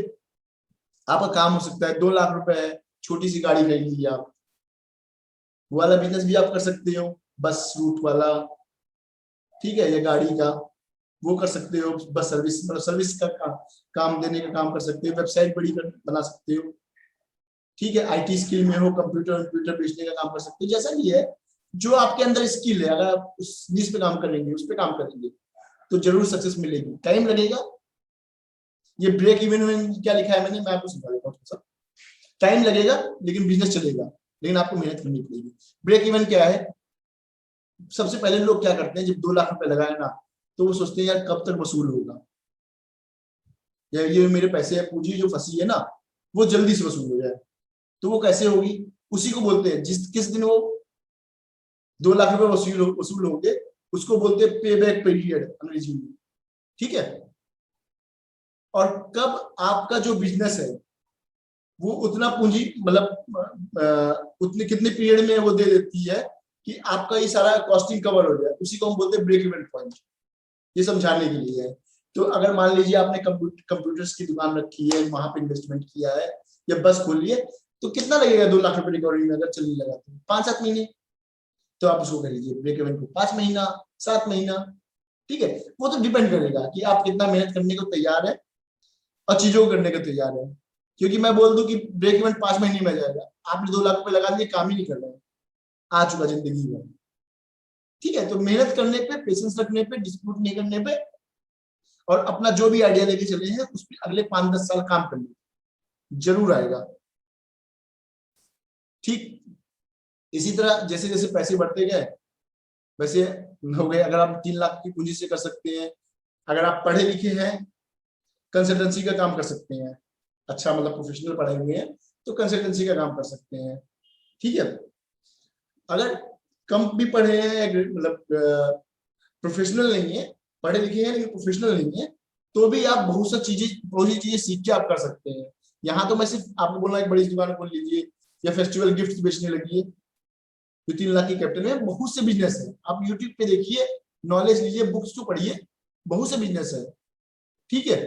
आपका काम हो सकता है। 2 लाख रुपए है, छोटी सी गाड़ी खरीद ली आप, वो वाला बिजनेस भी आप कर सकते हो, बस रूट वाला, ठीक है, या गाड़ी का, वो कर सकते हो। बस सर्विस, मतलब सर्विस का काम देने का काम कर सकते हो, वेबसाइट बड़ी बना सकते हो, ठीक है। आईटी स्किल में हो, कंप्यूटर बेचने का काम कर सकते हो, जैसा भी है, जो आपके अंदर स्किल है, अगर आप उस जिस पे काम करेंगे, उस पे काम करेंगे तो जरूर सक्सेस मिलेगी। टाइम लगेगा, ये ब्रेक इवन में क्या लिखा है मैंने, मैं आपको समझा देता हूँ थोड़ा सा। टाइम लगेगा लेकिन बिजनेस चलेगा, लेकिन आपको मेहनत करनी पड़ेगी। ब्रेक इवन क्या है, सबसे पहले लोग क्या करते हैं, जब 2 लाख रुपए लगाए ना, तो वो सोचते हैं यार कब तक वसूल होगा, या ये मेरे पैसे या पूंजी जो फंसी है ना वो जल्दी से वसूल हो जाए। तो वो कैसे होगी, उसी को बोलते हैं, किस दिन वो 2 लाख रुपए वसूल होंगे, उसको बोलते हैं पे बैक पीरियड अंग्रेजी में, ठीक है। और कब आपका जो बिजनेस है वो उतना पूंजी, मतलब उतने कितने पीरियड में वो दे देती है कि आपका ये सारा कॉस्टिंग कवर हो जाए, उसी को हम बोलते हैं ब्रेक इवन पॉइंट। ये समझाने के लिए है। तो अगर मान लीजिए आपने कंप्यूटर्स की दुकान रखी है, वहां पे इन्वेस्टमेंट किया है, या बस खोली है, तो कितना लगेगा 2 लाख रुपए रिकवरी में, अगर चलने लगा तो 5-7 महीने। तो आप उसको कर लीजिए ब्रेक इवन को 5 महीना, 7 महीना, ठीक है। वो तो डिपेंड करेगा कि आप कितना मेहनत करने को तैयार है और चीजों को करने को तैयार है। क्योंकि मैं बोल दूं कि ब्रेक इवन 5 महीने में आ जाएगा, आपने 2 लाख रुपए लगा दिए, काम ही नहीं कर रहे हैं, आ चुका जिंदगी में, ठीक है। तो मेहनत करने पे, पेशेंस रखने पे, डिस्प्यूट नहीं करने पे, और अपना जो भी आइडिया लेके चले हैं उस पर अगले 5-10 साल काम करने, जरूर आएगा, ठीक। इसी तरह जैसे जैसे पैसे बढ़ते गए वैसे हो गए। अगर आप 3 लाख की पूंजी से कर सकते हैं, अगर आप पढ़े लिखे हैं, कंसल्टेंसी का काम कर सकते हैं, अच्छा मतलब प्रोफेशनल पढ़े हुए हैं तो कंसल्टेंसी का काम कर सकते हैं, ठीक है। अगर कम भी पढ़े हैं, मतलब प्रोफेशनल नहीं है, पढ़े लिखे हैं लेकिन प्रोफेशनल नहीं है, तो भी आप बहुत सी चीजें सीख के आप कर सकते हैं। यहाँ तो मैं सिर्फ आपको बोलना, एक बड़ी दुकान खोल लीजिए या फेस्टिवल गिफ्ट बेचने लगिए, जो 3 लाख की कैपिटल में बहुत से बिजनेस है। आप यूट्यूब पे देखिए, नॉलेज लीजिए, बुक्स तो पढ़िए, बहुत से बिजनेस है, ठीक है।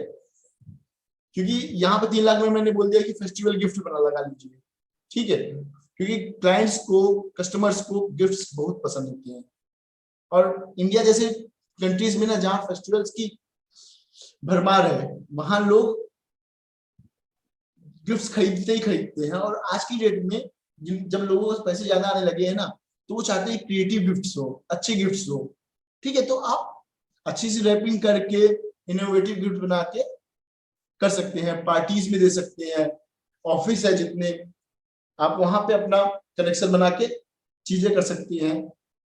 क्योंकि यहाँ पे 3 लाख में मैंने बोल दिया कि फेस्टिवल गिफ्ट बना लगा लीजिए, ठीक है। क्योंकि क्लाइंट्स को, कस्टमर्स को गिफ्ट्स बहुत पसंद होते हैं, और इंडिया जैसे कंट्रीज में ना जहाँ फेस्टिवल्स की भरमार है, वहां लोग गिफ्ट्स खरीदते ही खरीदते हैं। और आज की डेट में जब लोगों को पैसे ज्यादा आने लगे हैं ना, तो वो चाहते हैं क्रिएटिव गिफ्ट्स हो, अच्छे गिफ्ट्स हो, ठीक है। तो आप अच्छी सी रैपिंग करके इनोवेटिव गिफ्ट बना के कर सकते हैं, पार्टीज में दे सकते हैं, ऑफिस है जितने, आप वहां पे अपना कनेक्शन बना के चीजें कर सकती हैं,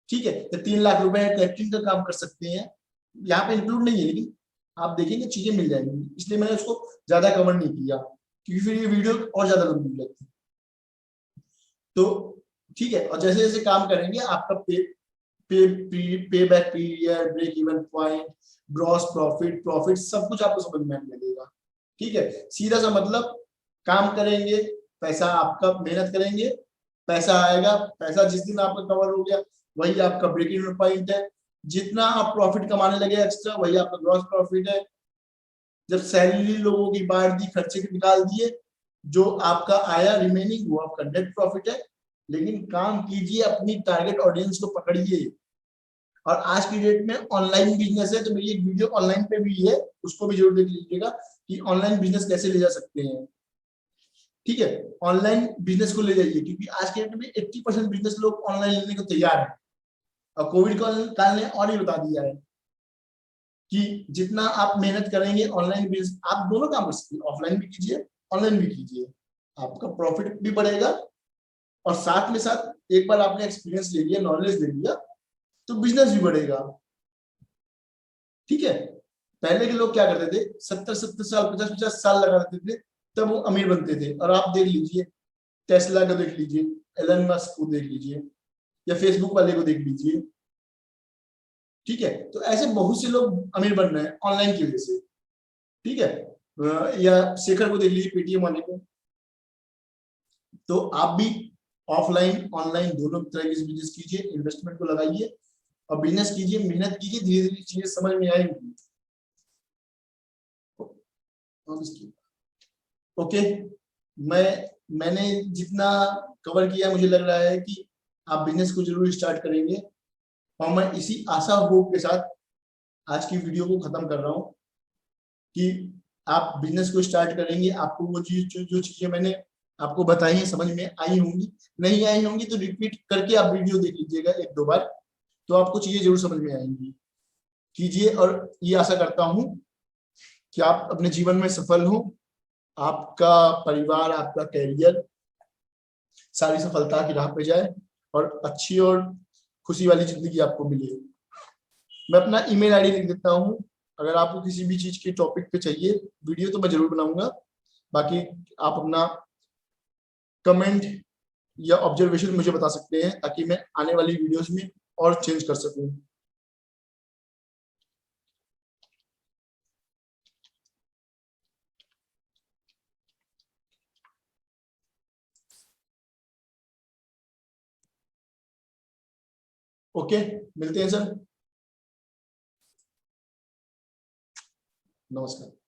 ठीक है। तो 3 लाख रुपए कैटरिंग का काम कर सकते हैं, यहाँ पे इंक्लूड नहीं है, लेकिन आप देखेंगे चीजें मिल जाएंगी, इसलिए मैंने उसको ज्यादा कवर नहीं किया, क्योंकि फिर ये वीडियो और ज्यादा लंबी लगती। तो ठीक है, और जैसे जैसे काम करेंगे आपका pay back period, break even point, gross profit, profit, सब कुछ आपको समझ में आने लगेगा, ठीक है। सीधा सा मतलब, काम करेंगे, पैसा आपका, मेहनत करेंगे, पैसा आएगा, पैसा जिस दिन आपका कवर हो गया वही आपका ब्रेक इवन पॉइंट है। जितना आप प्रॉफिट कमाने लगे एक्स्ट्रा, वही आपका ग्रॉस प्रॉफिट है। जब सैलरी लोगों की बांट दी, खर्चे के निकाल दिए, जो आपका आया रिमेनिंग वो आपका नेट प्रॉफिट है। लेकिन काम कीजिए, अपनी टारगेट ऑडियंस को पकड़िए। और आज की डेट में ऑनलाइन बिजनेस है, तो मेरी एक वीडियो ऑनलाइन पे भी है, उसको भी जरूर देख लीजिएगा कि ऑनलाइन बिजनेस कैसे ले जा सकते हैं, ठीक है। ऑनलाइन बिजनेस को ले जाइए, क्योंकि आज के डेट में 80% बिजनेस लोग ऑनलाइन लेने को तैयार है। और कोविड काल ने और ही बता दिया है कि जितना आप मेहनत करेंगे ऑनलाइन बिजनेस, आप दोनों काम कर सकते हैं, ऑफलाइन भी कीजिए, ऑनलाइन भी कीजिए, आपका प्रॉफिट भी बढ़ेगा। और साथ में साथ एक बार आपने एक्सपीरियंस ले लिया, नॉलेज ले लिया, तो बिजनेस भी बढ़ेगा, ठीक है। पहले के लोग क्या करते थे, 70-70 साल, 50-50 साल लगा देते थे, तब वो अमीर बनते थे। और आप देख लीजिए, टेस्ला को देख लीजिए, एलन मस्क को देख लीजिए, या फेसबुक वाले को देख लीजिए, ठीक है। तो ऐसे बहुत से लोग अमीर बन रहे हैं ऑनलाइन की वजह से, ठीक है। या शेखर को देख लीजिए, पेटीएम वाले को। तो आप भी ऑफलाइन ऑनलाइन दोनों तरह के बिजनेस कीजिए, इन्वेस्टमेंट को लगाइए और बिजनेस कीजिए, मेहनत कीजिए, धीरे धीरे चीजें समझ में आएंगी। ओके, मैंने जितना कवर किया, मुझे लग रहा है कि आप बिजनेस को जरूर स्टार्ट करेंगे। और मैं इसी आशा होप के साथ आज की वीडियो को खत्म कर रहा हूँ कि आप बिजनेस को स्टार्ट करेंगे, आपको वो चीज जो चीजें मैंने आपको बताई है समझ में आई होंगी। नहीं आई होंगी तो रिपीट करके आप वीडियो देख लीजिएगा 1-2 बार, तो आपको चीजें जरूर समझ में आएंगी। कीजिए, और ये आशा करता हूँ कि आप अपने जीवन में सफल हो, आपका परिवार, आपका कैरियर सारी सफलता की राह पे जाए, और अच्छी और खुशी वाली जिंदगी आपको मिले। मैं अपना ईमेल आईडी लिख देता हूँ, अगर आपको किसी भी चीज के टॉपिक पे चाहिए वीडियो तो मैं जरूर बनाऊंगा। बाकी आप अपना कमेंट या ऑब्जर्वेशन मुझे बता सकते हैं, ताकि मैं आने वाली वीडियोस में और चेंज कर सकूं। ओके, मिलते हैं सर, नमस्कार।